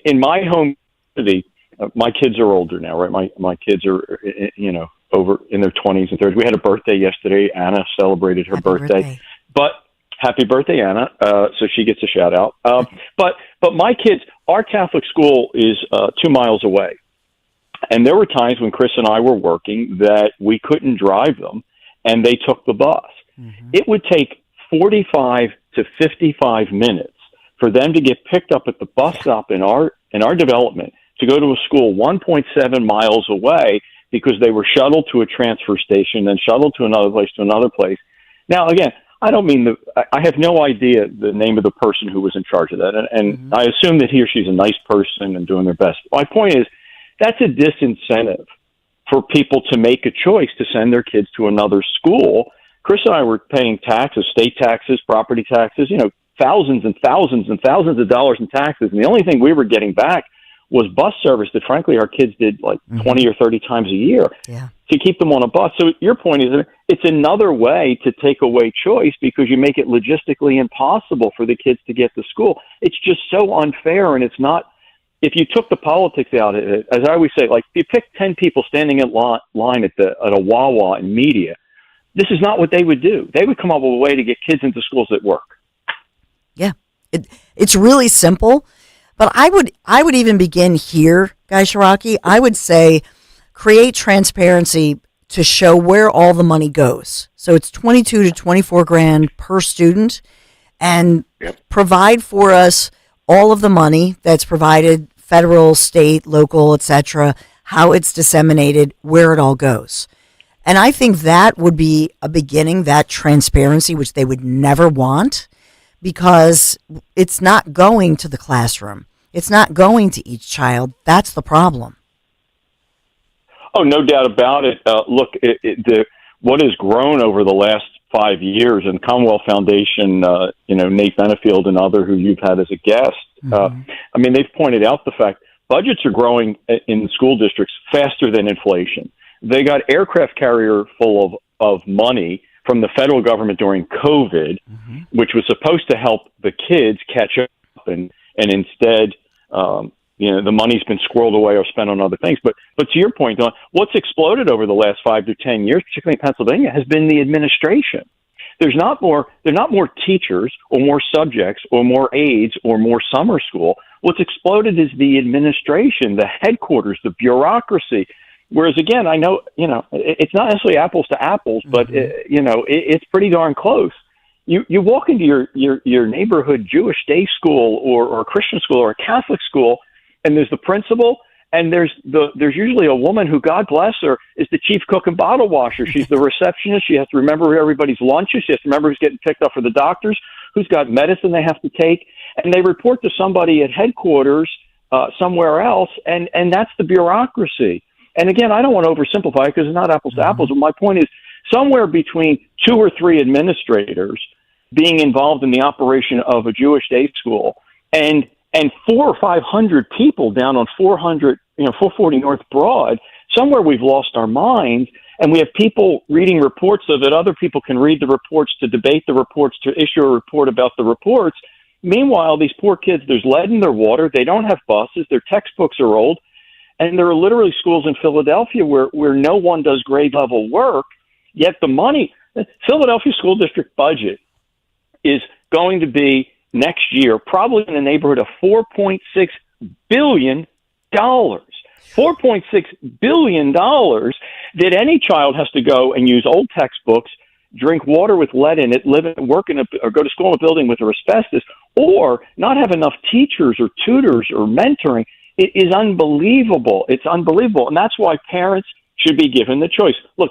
In my home city, my kids are older now, right? My kids are, over in their 20s and 30s. We had a birthday yesterday. Anna celebrated her birthday. But happy birthday, Anna. So she gets a shout out. But my kids, our Catholic school is 2 miles away. And there were times when Chris and I were working that we couldn't drive them, and they took the bus. Mm-hmm. It would take 45 to 55 minutes for them to get picked up at the bus stop in our development to go to a school 1.7 miles away, because they were shuttled to a transfer station, then shuttled to another place. Now, again, I don't mean I have no idea the name of the person who was in charge of that. And I assume that he or she's a nice person and doing their best. My point is, that's a disincentive for people to make a choice to send their kids to another school. Chris and I were paying taxes, state taxes, property taxes, thousands and thousands and thousands of dollars in taxes. And the only thing we were getting back was bus service that, frankly, our kids did like 20 or 30 times a year to keep them on a bus. So your point is that it's another way to take away choice because you make it logistically impossible for the kids to get to school. It's just so unfair, and it's not. If you took the politics out of it, as I always say, like if you pick 10 people standing in line at a Wawa in media, this is not what they would do. They would come up with a way to get kids into schools that work. Yeah, it's really simple. But I would even begin here, Guy Shiraki. I would say create transparency to show where all the money goes. So it's 22 to 24 grand per student, and provide for us all of the money that's provided, federal, state, local, etc., how it's disseminated, where it all goes. And I think that would be a beginning, that transparency, which they would never want, because it's not going to the classroom. It's not going to each child. That's the problem. Oh, no doubt about it. Look, what has grown over the last 5 years, and Commonwealth Foundation, Nate Benefield and other who you've had as a guest, they've pointed out the fact budgets are growing in school districts faster than inflation. They got aircraft carrier full of money from the federal government during COVID, which was supposed to help the kids catch up, and instead, the money's been squirreled away or spent on other things. But to your point, Don, what's exploded over the last 5 to 10 years, particularly in Pennsylvania, has been the administration. They're not more teachers or more subjects or more aides or more summer school. What's exploded is the administration, the headquarters, the bureaucracy. Whereas, again, I know, it's not necessarily apples to apples, but, it's pretty darn close. You walk into your neighborhood Jewish day school or a Christian school or a Catholic school, and there's the principal, and there's usually a woman who, God bless her, is the chief cook and bottle washer. She's the receptionist. She has to remember everybody's lunches. She has to remember who's getting picked up for the doctors, who's got medicine they have to take, and they report to somebody at headquarters somewhere else, and that's the bureaucracy. And again, I don't want to oversimplify it because it's not apples to apples, but my point is somewhere between 2 or 3 administrators being involved in the operation of a Jewish day school, and 400 or 500 people down on 440 North Broad. Somewhere we've lost our minds, and we have people reading reports so that other people can read the reports, to debate the reports, to issue a report about the reports. Meanwhile, these poor kids, there's lead in their water. They don't have buses. Their textbooks are old. And there are literally schools in Philadelphia where no one does grade level work, yet the money, Philadelphia school district budget is going to be next year probably in the neighborhood of $4.6 billion. $4.6 billion that any child has to go and use old textbooks, drink water with lead in it, or go to school in a building with asbestos, or not have enough teachers or tutors or mentoring. It is unbelievable. It's unbelievable. And that's why parents should be given the choice. Look,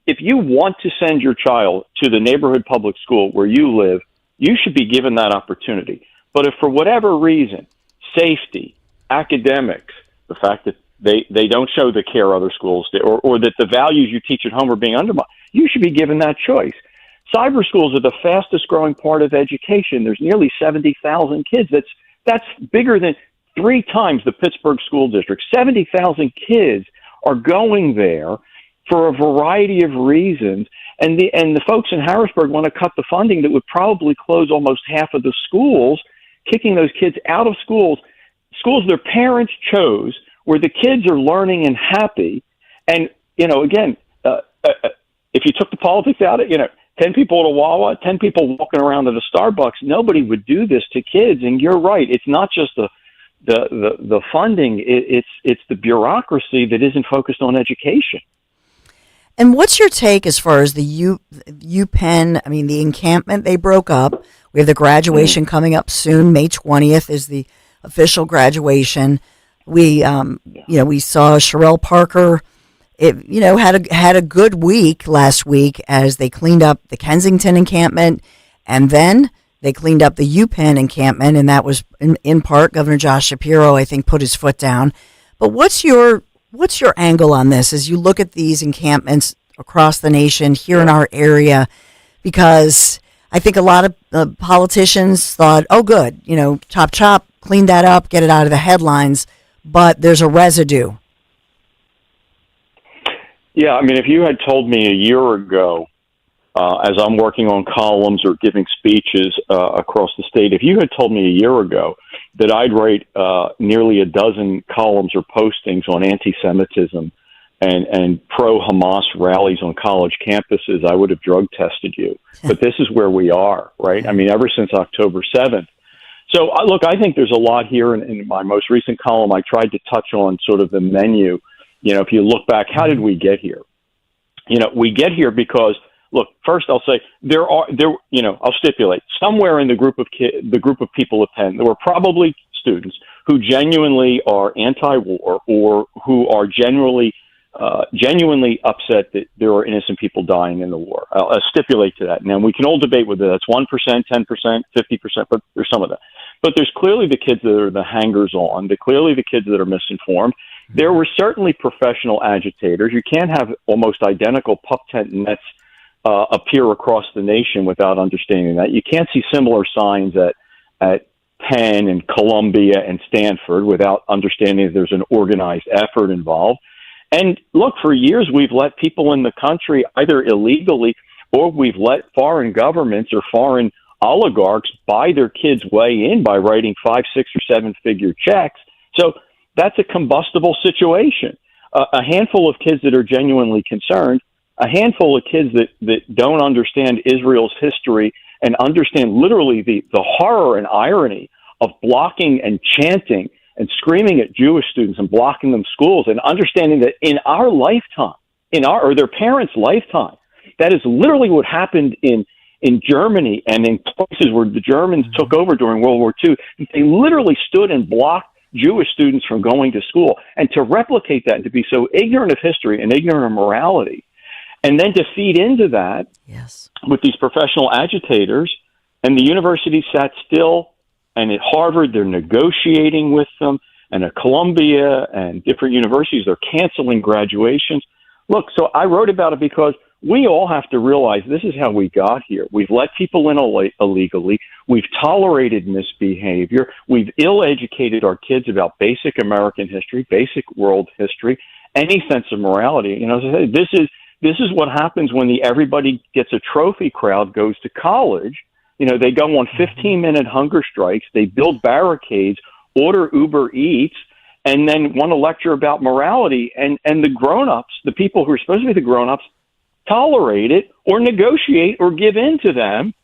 if you want to send your child to the neighborhood public school where you live, you should be given that opportunity. But if for whatever reason, safety, academics, the fact that they don't show the care other schools do, or that the values you teach at home are being undermined, you should be given that choice. Cyber schools are the fastest growing part of education. There's nearly 70,000 kids. That's bigger than 3 times the Pittsburgh school district. 70,000 kids are going there for a variety of reasons. And the folks in Harrisburg want to cut the funding that would probably close almost half of the schools, kicking those kids out of schools their parents chose, where the kids are learning and happy. And, again, if you took the politics out of it, 10 people at a Wawa, 10 people walking around at a Starbucks, nobody would do this to kids. And you're right. It's not just the funding. It's the bureaucracy that isn't focused on education. And what's your take as far as the UPenn, the encampment, they broke up. We have the graduation coming up soon. May 20th is the official graduation. We saw Sherelle Parker had a good week last week as they cleaned up the Kensington encampment, and then they cleaned up the UPenn encampment, and that was in part Governor Josh Shapiro, I think, put his foot down. But what's your angle on this as you look at these encampments across the nation here in our area? Because I think a lot of politicians thought, oh, good, chop, clean that up, get it out of the headlines, but there's a residue. Yeah, I mean, if you had told me a year ago, as I'm working on columns or giving speeches across the state, if you had told me a year ago that I'd write nearly a dozen columns or postings on anti-Semitism and pro-Hamas rallies on college campuses, I would have drug tested you. But this is where we are, right? I mean, ever since October 7th. So, look, I think there's a lot here. In my most recent column, I tried to touch on sort of the menu. If you look back, how did we get here? We get here because, look, first I'll say I'll stipulate somewhere in the group of people at Penn, there were probably students who genuinely are anti-war or who are genuinely upset that there are innocent people dying in the war. I'll stipulate to that. Now, we can all debate whether that's 1%, 10%, 50%, but there's some of that. But there's clearly the kids that are the hangers-on, clearly the kids that are misinformed. There were certainly professional agitators. You can't have almost identical pup tent nets appear across the nation without understanding that. You can't see similar signs at Penn and Columbia and Stanford without understanding that there's an organized effort involved. And look, for years we've let people in the country either illegally or we've let foreign governments or foreign oligarchs buy their kids' way in by writing 5, 6, or 7-figure checks. So that's a combustible situation. A handful of kids that are genuinely concerned, a handful of kids that don't understand Israel's history and understand literally the horror and irony of blocking and chanting and screaming at Jewish students and blocking them schools, and understanding that in our lifetime, or their parents' lifetime, that is literally what happened in Germany and in places where the Germans took over during World War II. They literally stood and blocked Jewish students from going to school. And to replicate that and to be so ignorant of history and ignorant of morality, and then to feed into that with these professional agitators, and the university sat still. And at Harvard, they're negotiating with them, and at Columbia and different universities, they're canceling graduations. Look, so I wrote about it because we all have to realize this is how we got here. We've let people in illegally. We've tolerated misbehavior. We've ill-educated our kids about basic American history, basic world history, any sense of morality. As I say, this is what happens when the everybody gets a trophy crowd goes to college. They go on 15-minute hunger strikes, they build barricades, order Uber Eats, and then want to lecture about morality. And the grown-ups, the people who are supposed to be the grown-ups, tolerate it or negotiate or give in to them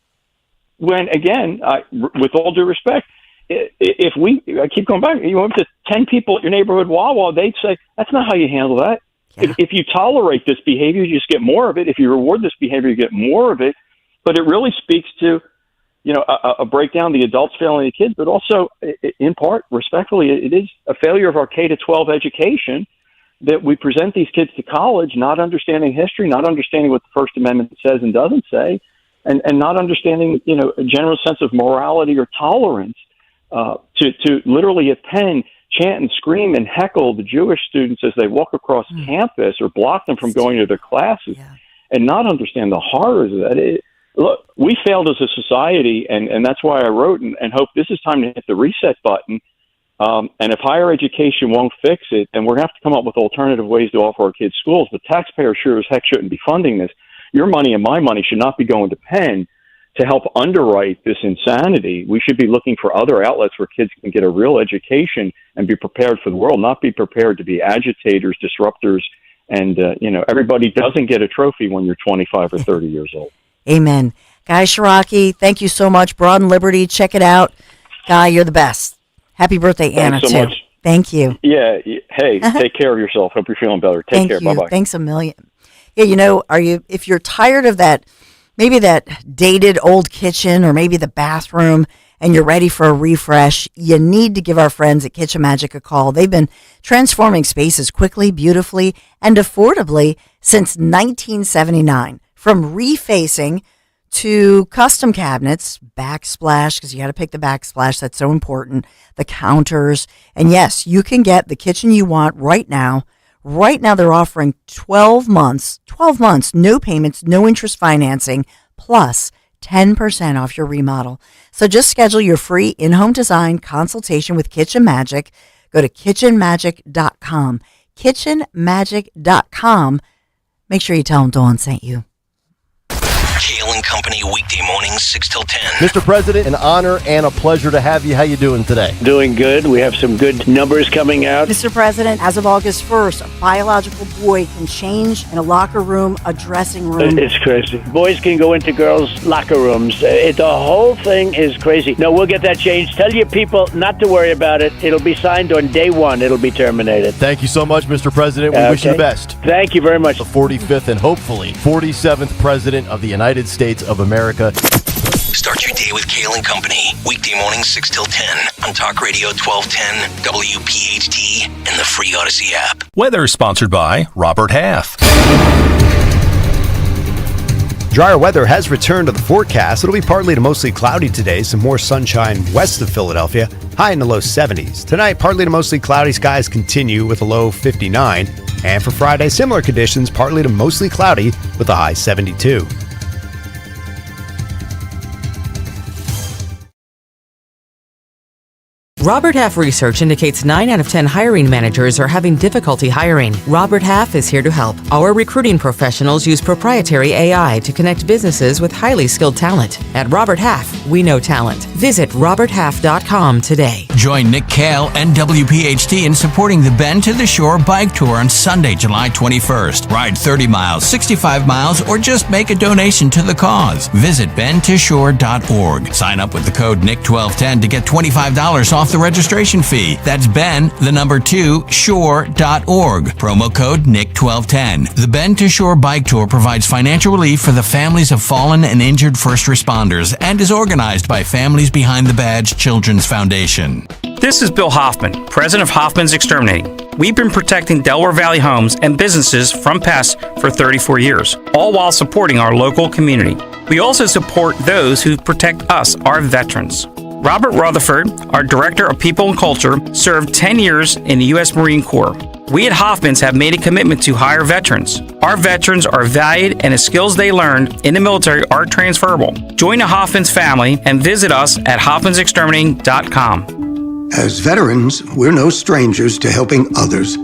when, again, with all due respect, I keep going back, you went to 10 people at your neighborhood Wawa, they'd say, that's not how you handle that. Yeah. If you tolerate this behavior, you just get more of it. If you reward this behavior, you get more of it. But it really speaks to a breakdown, the adults failing the kids, but also, in part, respectfully, it is a failure of our K-12 education that we present these kids to college not understanding history, not understanding what the First Amendment says and doesn't say, and not understanding, a general sense of morality or tolerance to literally at Penn chant and scream and heckle the Jewish students as they walk across campus or block them from going to their classes and not understand the horrors of that. Look, we failed as a society, and that's why I wrote and hope this is time to hit the reset button. And if higher education won't fix it, then we're going to have to come up with alternative ways to offer our kids schools. But taxpayers sure as heck shouldn't be funding this. Your money and my money should not be going to Penn to help underwrite this insanity. We should be looking for other outlets where kids can get a real education and be prepared for the world, not be prepared to be agitators, disruptors, and, everybody doesn't get a trophy when you're 25 or 30 years old. Amen. Guy Shiraki, thank you so much. Broad and Liberty, check it out. Guy, you're the best. Happy birthday, Anna, Thanks so too. much. Thank you. Yeah. Hey, take care of yourself. Hope you're feeling better. Take care. Bye-bye. Thanks a million. Yeah, if you're tired of that, maybe that dated old kitchen or maybe the bathroom, and you're ready for a refresh, you need to give our friends at Kitchen Magic a call. They've been transforming spaces quickly, beautifully, and affordably since 1979. From refacing to custom cabinets, backsplash, because you got to pick the backsplash, that's so important, the counters, and yes, you can get the kitchen you want right now. Right now, they're offering 12 months, no payments, no interest financing, plus 10% off your remodel. So just schedule your free in-home design consultation with Kitchen Magic. Go to kitchenmagic.com. Kitchenmagic.com. Make sure you tell them Dawn sent you. Kale and Company, weekday mornings, 6 till 10. Mr. President, an honor and a pleasure to have you. How you doing today? Doing good. We have some good numbers coming out. Mr. President, as of August 1st, a biological boy can change in a locker room, a dressing room. It's crazy. Boys can go into girls' locker rooms. The whole thing is crazy. No, we'll get that changed. Tell your people not to worry about it. It'll be signed on day one. It'll be terminated. Thank you so much, Mr. President. We wish you the best. Thank you very much. The 45th and hopefully 47th President of the United States of America. Start your day with Kale and Company, weekday mornings 6 till 10 on Talk Radio 1210, WPHT, and the free Odyssey app. Weather sponsored by Robert Half. Drier weather has returned to the forecast. It'll be partly to mostly cloudy today. Some more sunshine west of Philadelphia. High in the low 70s. Tonight, partly to mostly cloudy skies continue with a low 59. And for Friday, similar conditions, partly to mostly cloudy with a high 72. Robert Half research indicates 9 out of 10 hiring managers are having difficulty hiring. Robert Half is here to help. Our recruiting professionals use proprietary AI to connect businesses with highly skilled talent. At Robert Half, we know talent. Visit roberthalf.com today. Join Nick Kale and WPHT in supporting the Bend to the Shore Bike Tour on Sunday, July 21st. Ride 30 miles, 65 miles, or just make a donation to the cause. Visit bendtoshore.org. Sign up with the code NIC1210 to get $25 off the registration fee. That's bend2shore.org. Promo code NIC1210. The Bend to Shore Bike Tour provides financial relief for the families of fallen and injured first responders and is organized by Families Behind the Badge Children's Foundation. This is Bill Hoffman, president of Hoffman's Exterminating. We've been protecting Delaware Valley homes and businesses from pests for 34 years, all while supporting our local community. We also support those who protect us, our veterans. Robert Rutherford, our Director of People and Culture, served 10 years in the U.S. Marine Corps. We at Hoffman's have made a commitment to hire veterans. Our veterans are valued and the skills they learned in the military are transferable. Join the Hoffman's family and visit us at hoffmansexterminating.com. As veterans, we're no strangers to helping others.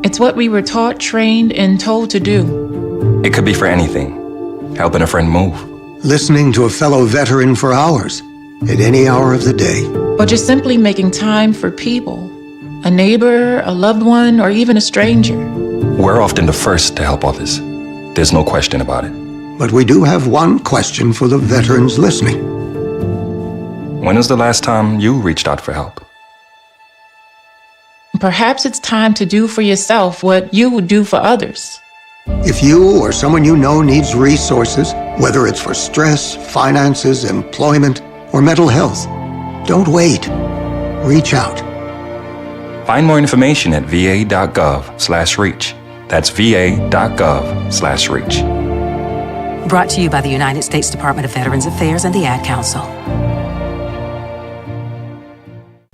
It's what we were taught, trained, and told to do. It could be for anything. Helping a friend move. Listening to a fellow veteran for hours. At any hour of the day. Or just simply making time for people. A neighbor, a loved one, or even a stranger. We're often the first to help others. There's no question about it. But we do have one question for the veterans listening. When was the last time you reached out for help? Perhaps it's time to do for yourself what you would do for others. If you or someone you know needs resources, whether it's for stress, finances, employment, or mental health, don't wait. Reach out. Find more information at va.gov/reach. That's va.gov/reach. Brought to you by the United States Department of Veterans Affairs and the Ad Council.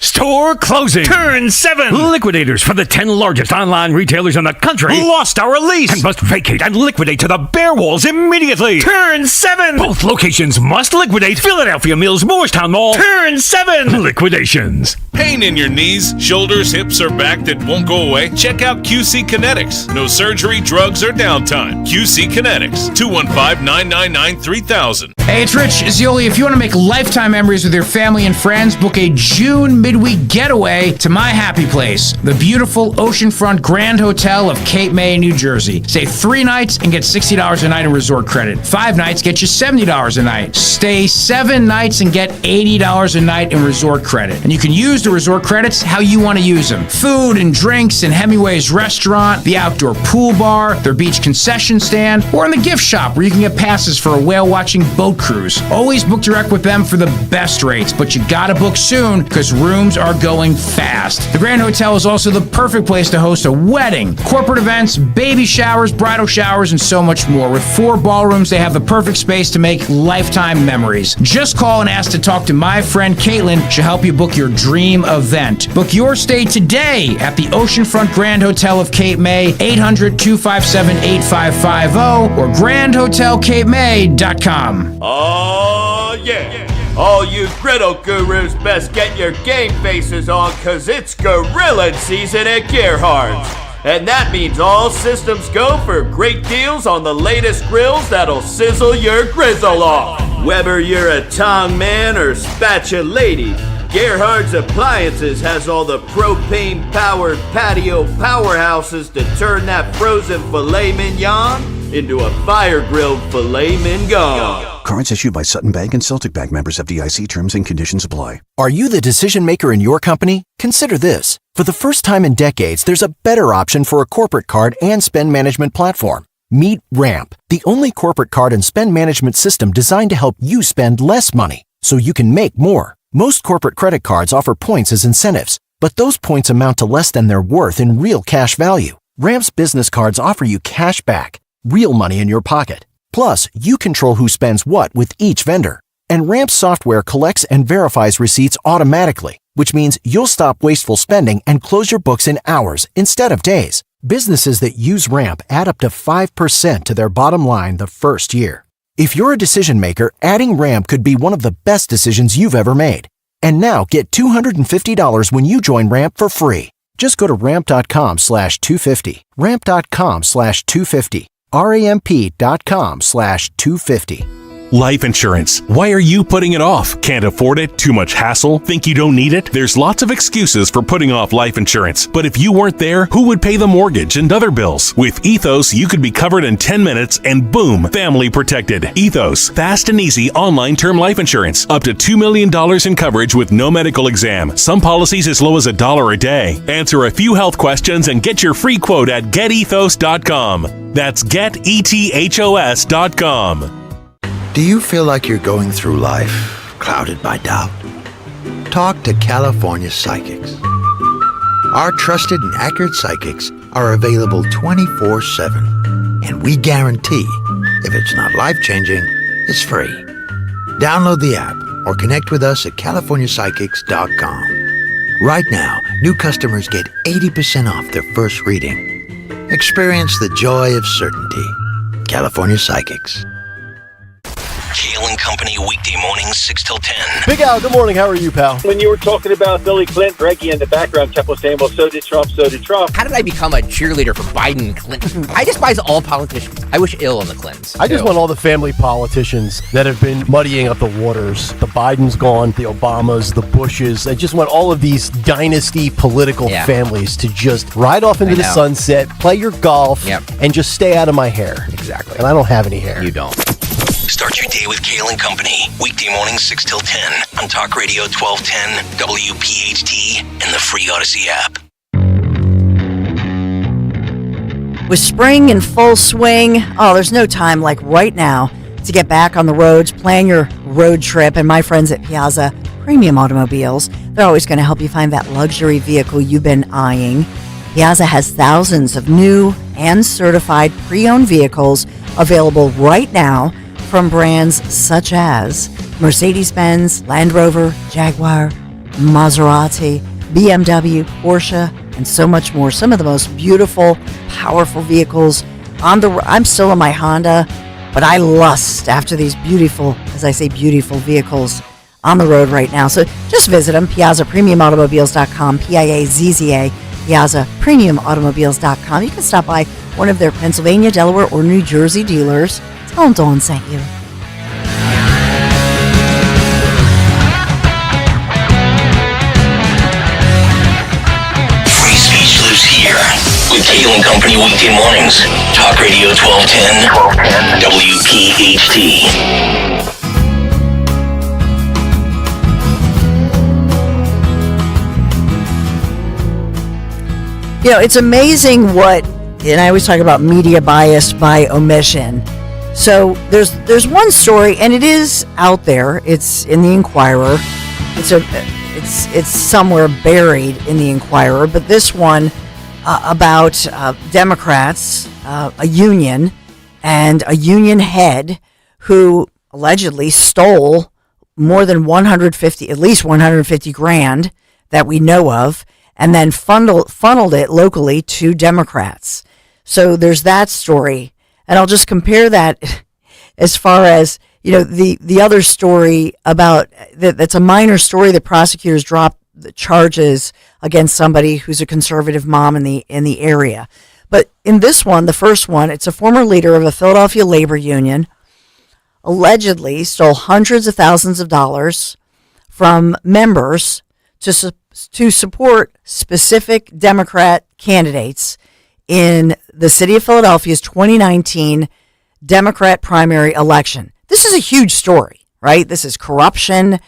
Store closing. Turn 7. Liquidators from the 10 largest online retailers in the country lost our lease and must vacate and liquidate to the bare walls immediately. Turn 7. Both locations must liquidate. Philadelphia Mills, Morristown Mall. Turn 7. Liquidations. Pain in your knees, shoulders, hips, or back that won't go away? Check out QC Kinetics. No surgery, drugs, or downtime. QC Kinetics. 215-999-3000. Hey, it's Rich Zioli. If you want to make lifetime memories with your family and friends, book a June midweek week getaway to my happy place, the beautiful oceanfront Grand Hotel of Cape May, New Jersey. Stay 3 nights and get $60 a night in resort credit. 5 nights get you $70 a night. Stay 7 nights and get $80 a night in resort credit. And you can use the resort credits how you want to use them. Food and drinks in Hemingway's restaurant, the outdoor pool bar, their beach concession stand, or in the gift shop where you can get passes for a whale-watching boat cruise. Always book direct with them for the best rates, but you gotta book soon because rooms are going fast. The Grand Hotel is also the perfect place to host a wedding, corporate events, baby showers, bridal showers, and so much more. With 4 ballrooms, they have the perfect space to make lifetime memories. Just call and ask to talk to my friend Caitlin. She'll help you book your dream event. Book your stay today at the Oceanfront Grand Hotel of Cape May, 800-257-8550 or grandhotelcapemay.com. Oh, yeah. All you griddle gurus best get your game faces on, cause it's gorilla season at Gerhardt's. And that means all systems go for great deals on the latest grills that'll sizzle your grizzle off. Whether you're a tong man or spatula lady, Gerhardt's Appliances has all the propane-powered patio powerhouses to turn that frozen filet mignon into a fire-grilled filet mignon. Cards issued by Sutton Bank and Celtic Bank, members of FDIC. Terms and conditions apply. Are you the decision maker in your company? Consider this. For the first time in decades, there's a better option for a corporate card and spend management platform. Meet Ramp, the only corporate card and spend management system designed to help you spend less money so you can make more. Most corporate credit cards offer points as incentives, but those points amount to less than their worth in real cash value. Ramp's business cards offer you cash back, real money in your pocket. Plus, you control who spends what with each vendor. And Ramp's software collects and verifies receipts automatically, which means you'll stop wasteful spending and close your books in hours instead of days. Businesses that use Ramp add up to 5% to their bottom line the first year. If you're a decision maker, adding Ramp could be one of the best decisions you've ever made. And now get $250 when you join Ramp for free. Just go to ramp.com/250. Ramp.com/250. ramp.com/250. Life insurance. Why are you putting it off? Can't afford it? Too much hassle? Think you don't need it? There's lots of excuses for putting off life insurance. But if you weren't there, who would pay the mortgage and other bills? With Ethos, you could be covered in 10 minutes and boom, family protected. Ethos, fast and easy online term life insurance. Up to $2 million in coverage with no medical exam. Some policies as low as $1 a day. Answer a few health questions and get your free quote at getethos.com. That's getethos.com. Do you feel like you're going through life clouded by doubt? Talk to California Psychics. Our trusted and accurate psychics are available 24/7. And we guarantee, if it's not life-changing, it's free. Download the app or connect with us at californiapsychics.com. Right now, new customers get 80% off their first reading. Experience the joy of certainty. California Psychics. Kale and Company, weekday mornings, 6 till 10. Big Al, good morning. How are you, pal? When you were talking about Billy Clinton, Reggie in the background kept on saying, well, so did Trump, so did Trump. How did I become a cheerleader for Biden and Clinton? I despise all politicians. I wish ill on the Clintons. I just want all the family politicians that have been muddying up the waters. The Bidens gone, the Obamas, the Bushes. I just want all of these dynasty political families to just ride off into the sunset, play your golf, and just stay out of my hair. Exactly. And I don't have any hair. You don't. Start your day with Kale and Company. Weekday mornings 6 till 10 on Talk Radio 1210, WPHT, and the free Odyssey app. With spring in full swing, there's no time like right now to get back on the roads, plan your road trip. And my friends at Piazza Premium Automobiles, they're always going to help you find that luxury vehicle you've been eyeing. Piazza has thousands of new and certified pre-owned vehicles available right now from brands such as Mercedes-Benz, Land Rover, Jaguar, Maserati, BMW, Porsche, and so much more. Some of the most beautiful, powerful vehicles I'm still in my Honda, but I lust after these beautiful, as I say, beautiful vehicles on the road right now. So just visit them, PiazzaPremiumAutomobiles.com, Piazza, PiazzaPremiumAutomobiles.com. You can stop by one of their Pennsylvania, Delaware, or New Jersey dealers. Tell them Dawn sent you. Kaylee Company weekday mornings. Talk Radio 1210. WPHT. It's amazing what, and I always talk about media bias by omission. So there's one story, and it is out there. It's in the Inquirer. It's somewhere buried in the Inquirer. But this one about Democrats, a union, and a union head who allegedly stole more than at least 150 grand that we know of, and then funneled it locally to Democrats. So there's that story. And I'll just compare that as far as, the other story about that's a minor story. The prosecutors dropped the charges against somebody who's a conservative mom in the area. But in this one, the first one, it's a former leader of a Philadelphia labor union, allegedly stole hundreds of thousands of dollars from members to support specific Democrat candidates in the city of Philadelphia's 2019 Democrat primary election. This is a huge story, right? This is corruption,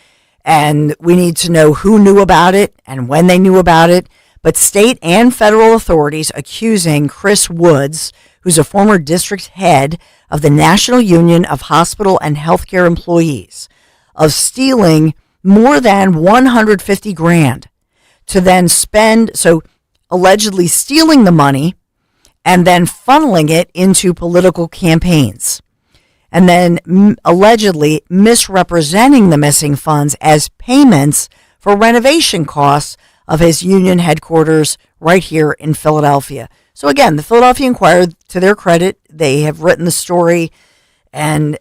and we need to know who knew about it and when they knew about it. But state and federal authorities accusing Chris Woods, who's a former district head of the National Union of Hospital and Healthcare Employees, of stealing more than 150 grand to then spend, so allegedly stealing the money and then funneling it into political campaigns, and then allegedly misrepresenting the missing funds as payments for renovation costs of his union headquarters right here in Philadelphia. So again, the Philadelphia Inquirer, to their credit, they have written the story, and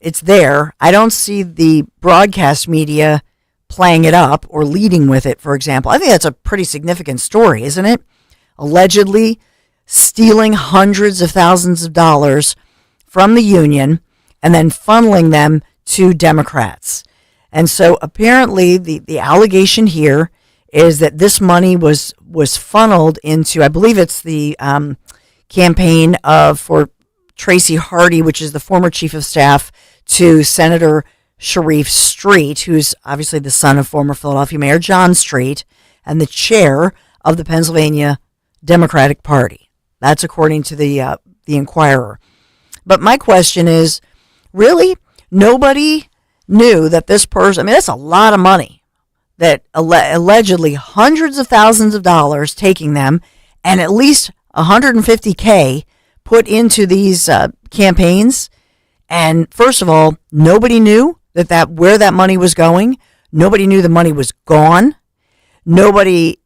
it's there. I don't see the broadcast media playing it up or leading with it, for example. I think that's a pretty significant story, isn't it? Allegedly stealing hundreds of thousands of dollars from the union and then funneling them to Democrats. And so apparently the allegation here is that this money was funneled into, I believe it's the campaign for Tracy Hardy, which is the former chief of staff to Senator Sharif Street, who's obviously the son of former Philadelphia Mayor John Street and the chair of the Pennsylvania Democratic Party. That's according to the Inquirer. But my question is, really, nobody knew that this person, that's a lot of money, that allegedly hundreds of thousands of dollars taking them and at least $150K put into these campaigns. And first of all, nobody knew that where that money was going. Nobody knew the money was gone. Nobody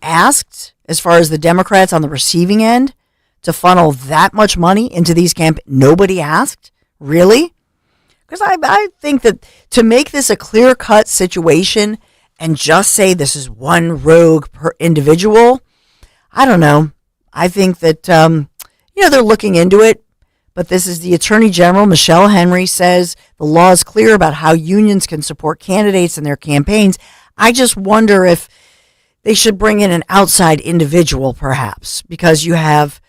asked, as far as the Democrats on the receiving end, to funnel that much money into these campaigns. Nobody asked, really? Because I think that to make this a clear-cut situation and just say this is one rogue per individual, I don't know. I think that they're looking into it. But this is the Attorney General, Michelle Henry, says the law is clear about how unions can support candidates in their campaigns. I just wonder if they should bring in an outside individual, perhaps, because you have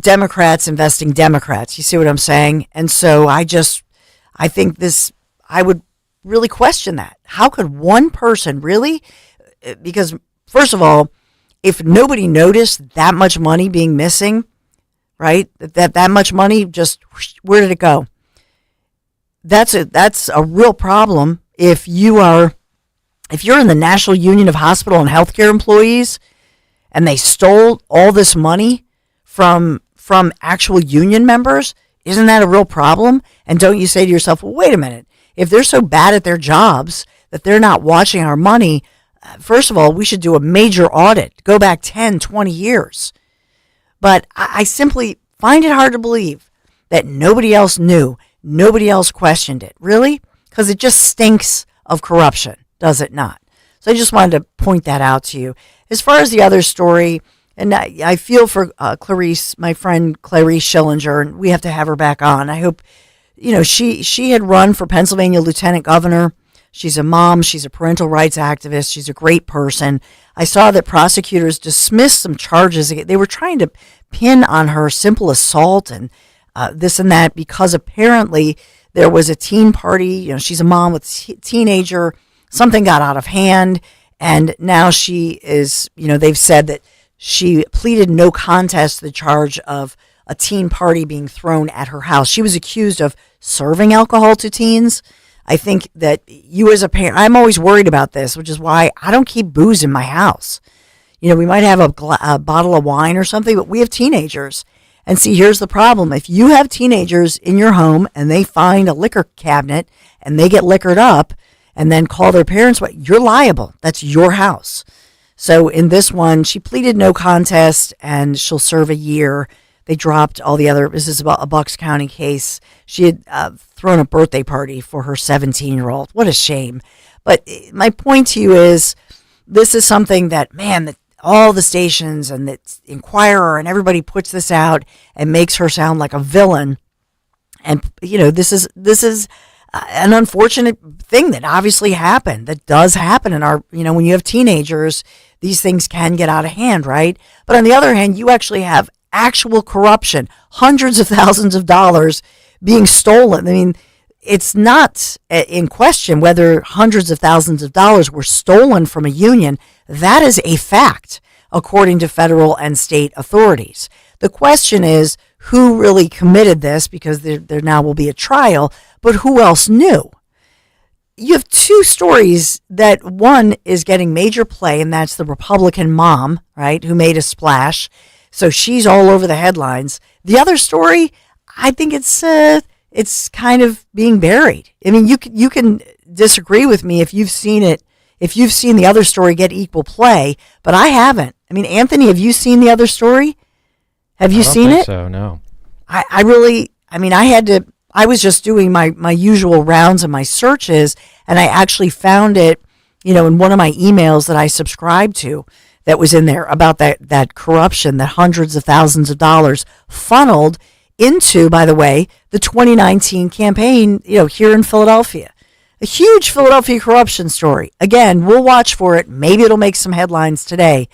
Democrats investing Democrats. You see what I'm saying? And so I think I would really question that. How could one person really? Because first of all, if nobody noticed that much money being missing, right? That much money, just where did it go? That's a real problem. If you're in the National Union of Hospital and Healthcare Employees, and they stole all this money from actual union members, isn't that a real problem? And don't you say to yourself, well, wait a minute, if they're so bad at their jobs that they're not watching our money, first of all, we should do a major audit, go back 10, 20 years. But I simply find it hard to believe that nobody else knew, nobody else questioned it. Really? Because it just stinks of corruption, does it not? So I just wanted to point that out to you. As far as the other story, and I feel for Clarice, my friend Clarice Schillinger, and we have to have her back on. I hope, she had run for Pennsylvania lieutenant governor. She's a mom. She's a parental rights activist. She's a great person. I saw that prosecutors dismissed some charges. They were trying to pin on her simple assault and this and that because apparently there was a teen party. She's a mom with a teenager. Something got out of hand, and now she is, they've said that she pleaded no contest to the charge of a teen party being thrown at her house. She was accused of serving alcohol to teens. I think that you as a parent, I'm always worried about this, which is why I don't keep booze in my house. We might have a bottle of wine or something, but we have teenagers. And see, here's the problem. If you have teenagers in your home and they find a liquor cabinet and they get liquored up and then call their parents, you're liable. That's your house. So in this one, she pleaded no contest and she'll serve a year. They dropped all the other. This is about a Bucks County case. She had thrown a birthday party for her 17-year-old. What a shame. But my point to you is this is something that, man, that all the stations and the Inquirer and everybody puts this out and makes her sound like a villain. And, this is an unfortunate thing that obviously happened, that does happen in our, when you have teenagers, these things can get out of hand, right? But on the other hand, you actually have actual corruption, hundreds of thousands of dollars being stolen. I mean, it's not in question whether hundreds of thousands of dollars were stolen from a union. That is a fact, according to federal and state authorities. The question is, who really committed this? Because there now will be a trial, but who else knew? You have two stories that one is getting major play, and that's the Republican mom, right, who made a splash. So she's all over the headlines. The other story, I think it's kind of being buried. I mean, you can disagree with me if you've seen it, if you've seen the other story get equal play, but I haven't. I mean, Anthony, have you seen the other story? Have you seen it? So no. I was just doing my usual rounds and my searches, and I actually found it, in one of my emails that I subscribed to that was in there about that corruption, that hundreds of thousands of dollars funneled into, by the way, the 2019 campaign, here in Philadelphia. A huge Philadelphia corruption story. Again, we'll watch for it. Maybe it'll make some headlines today.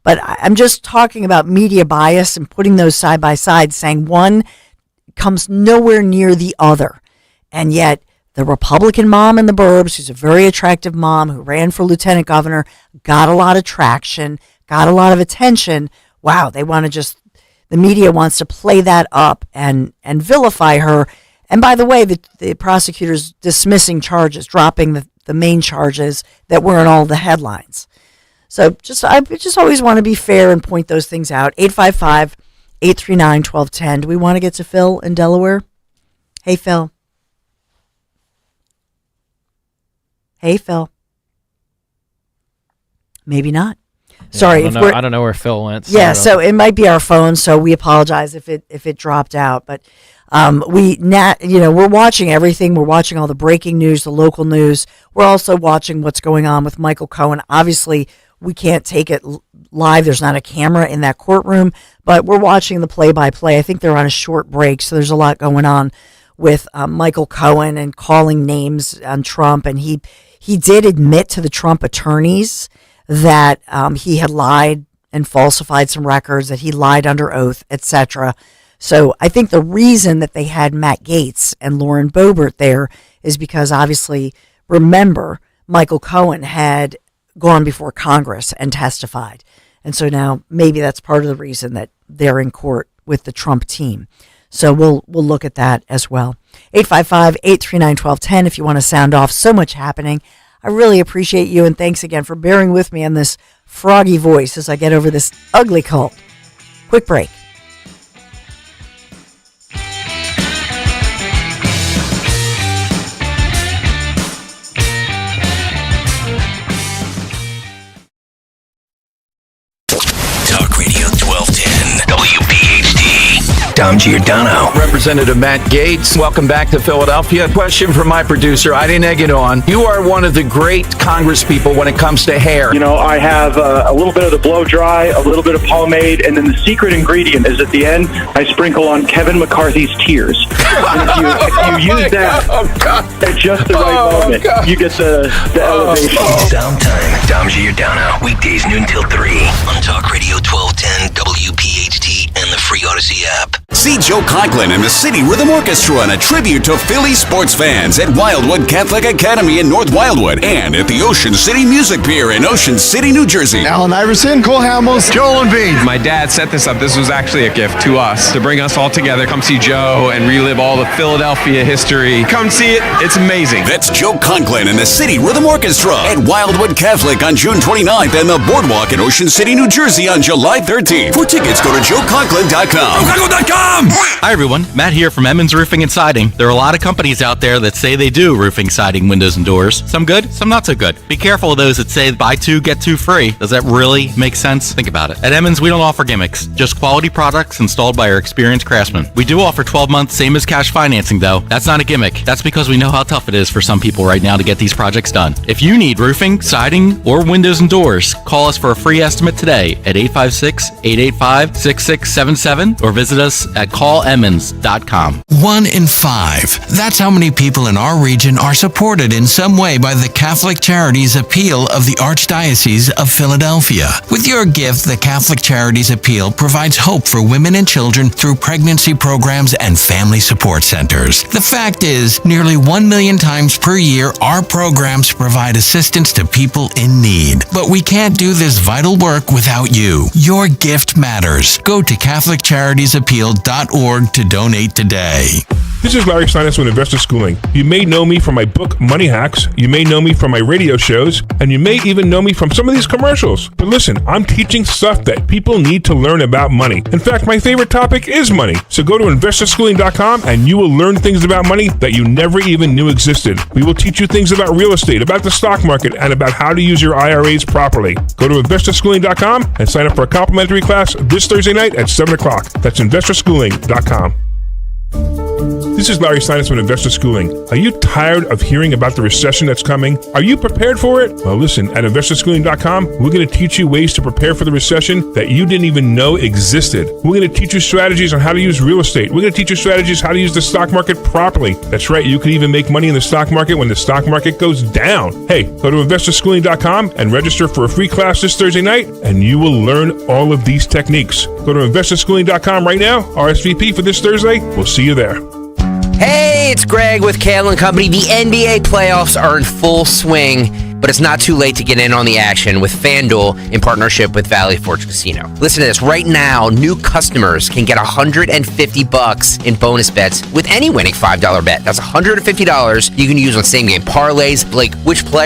But I'm just talking about media bias and putting those side by side, saying one comes nowhere near the other. And yet, the Republican mom in the burbs, who's a very attractive mom who ran for lieutenant governor, got a lot of traction, got a lot of attention. Wow, the media wants to play that up and vilify her. And by the way, the prosecutors dismissing charges, dropping the main charges that were in all the headlines. So I just always want to be fair and point those things out. 855-839-1210. Do we want to get to Phil in Delaware? Hey, Phil. Hey, Phil. Maybe not. Sorry, I don't know where Phil went. So it might be our phone. So we apologize if it dropped out. But we're watching everything. We're watching all the breaking news, the local news. We're also watching what's going on with Michael Cohen. Obviously, we can't take it live. There's not a camera in that courtroom, but we're watching the play-by-play. I think they're on a short break, so there's a lot going on with Michael Cohen and calling names on Trump. And he did admit to the Trump attorneys that he had lied and falsified some records, that he lied under oath, etc. So I think the reason that they had Matt Gaetz and Lauren Boebert there is because obviously, remember, Michael Cohen had gone before Congress and testified. And so now maybe that's part of the reason that they're in court with the Trump team. So we'll look at that as well. 855-839-1210 if you want to sound off. So much happening. I really appreciate you, and thanks again for bearing with me on this froggy voice as I get over this ugly cold. Quick break. Talk Radio 1210 WPHT Dom Giordano. Representative Matt Gaetz, welcome back to Philadelphia. Question from my producer. I didn't egg it on. You are one of the great Congress people when it comes to hair. You know, I have a little bit of the blow dry, a little bit of pomade, and then the secret ingredient is at the end, I sprinkle on Kevin McCarthy's tears. And if you use that at just the right moment, you get the elevation. Downtime. Dom Giordano. Weekdays noon till 3 on Talk Radio 1210, WPHT, and the free Odyssey app. See Joe Conklin and the City Rhythm Orchestra in a tribute to Philly sports fans at Wildwood Catholic Academy in North Wildwood and at the Ocean City Music Pier in Ocean City, New Jersey. Alan Iverson, Cole Hamels, Joel Embiid. My dad set this up. This was actually a gift to us to bring us all together, come see Joe and relive all the Philadelphia history. Come see it. It's amazing. That's Joe Conklin and the City Rhythm Orchestra at Wildwood Catholic on June 29th and the Boardwalk in Ocean City, New Jersey on July 13th. For tickets, go to joeconklin.com. joeconklin.com. Hi everyone, Matt here from Emmons Roofing and Siding. There are a lot of companies out there that say they do roofing, siding, windows, and doors. Some good, some not so good. Be careful of those that say buy two, get two free. Does that really make sense? Think about it. At Emmons, we don't offer gimmicks, just quality products installed by our experienced craftsmen. We do offer 12 months, same as cash financing though. That's not a gimmick. That's because we know how tough it is for some people right now to get these projects done. If you need roofing, siding, or windows and doors, call us for a free estimate today at 856-885-6677 or visit us at callemmons.com. 1 in 5. That's how many people in our region are supported in some way by the Catholic Charities Appeal of the Archdiocese of Philadelphia. With your gift, the Catholic Charities Appeal provides hope for women and children through pregnancy programs and family support centers. The fact is, nearly 1 million times per year, our programs provide assistance to people in need. But we can't do this vital work without you. Your gift matters. Go to CatholicCharitiesAppeal.org to donate today. This is Larry Steinitz with Investor Schooling. You may know me from my book, Money Hacks. You may know me from my radio shows. And you may even know me from some of these commercials. But listen, I'm teaching stuff that people need to learn about money. In fact, my favorite topic is money. So go to investorschooling.com and you will learn things about money that you never even knew existed. We will teach you things about real estate, about the stock market, and about how to use your IRAs properly. Go to investorschooling.com and sign up for a complimentary class this Thursday night at 7 o'clock. That's investorschooling.com. This is Larry Steinitz with Investor Schooling. Are you tired of hearing about the recession that's coming? Are you prepared for it? Well, listen, at investorschooling.com, we're going to teach you ways to prepare for the recession that you didn't even know existed. We're going to teach you strategies on how to use real estate. We're going to teach you strategies how to use the stock market properly. That's right, you can even make money in the stock market when the stock market goes down. Hey, go to investorschooling.com and register for a free class this Thursday night, and you will learn all of these techniques. Go to investorschooling.com right now, RSVP for this Thursday. We'll see you there. Hey, it's Greg with Kale & Company. The NBA playoffs are in full swing, but it's not too late to get in on the action with FanDuel in partnership with Valley Forge Casino. Listen to this. Right now, new customers can get $150 in bonus bets with any winning $5 bet. That's $150 you can use on same-game parlays, like which player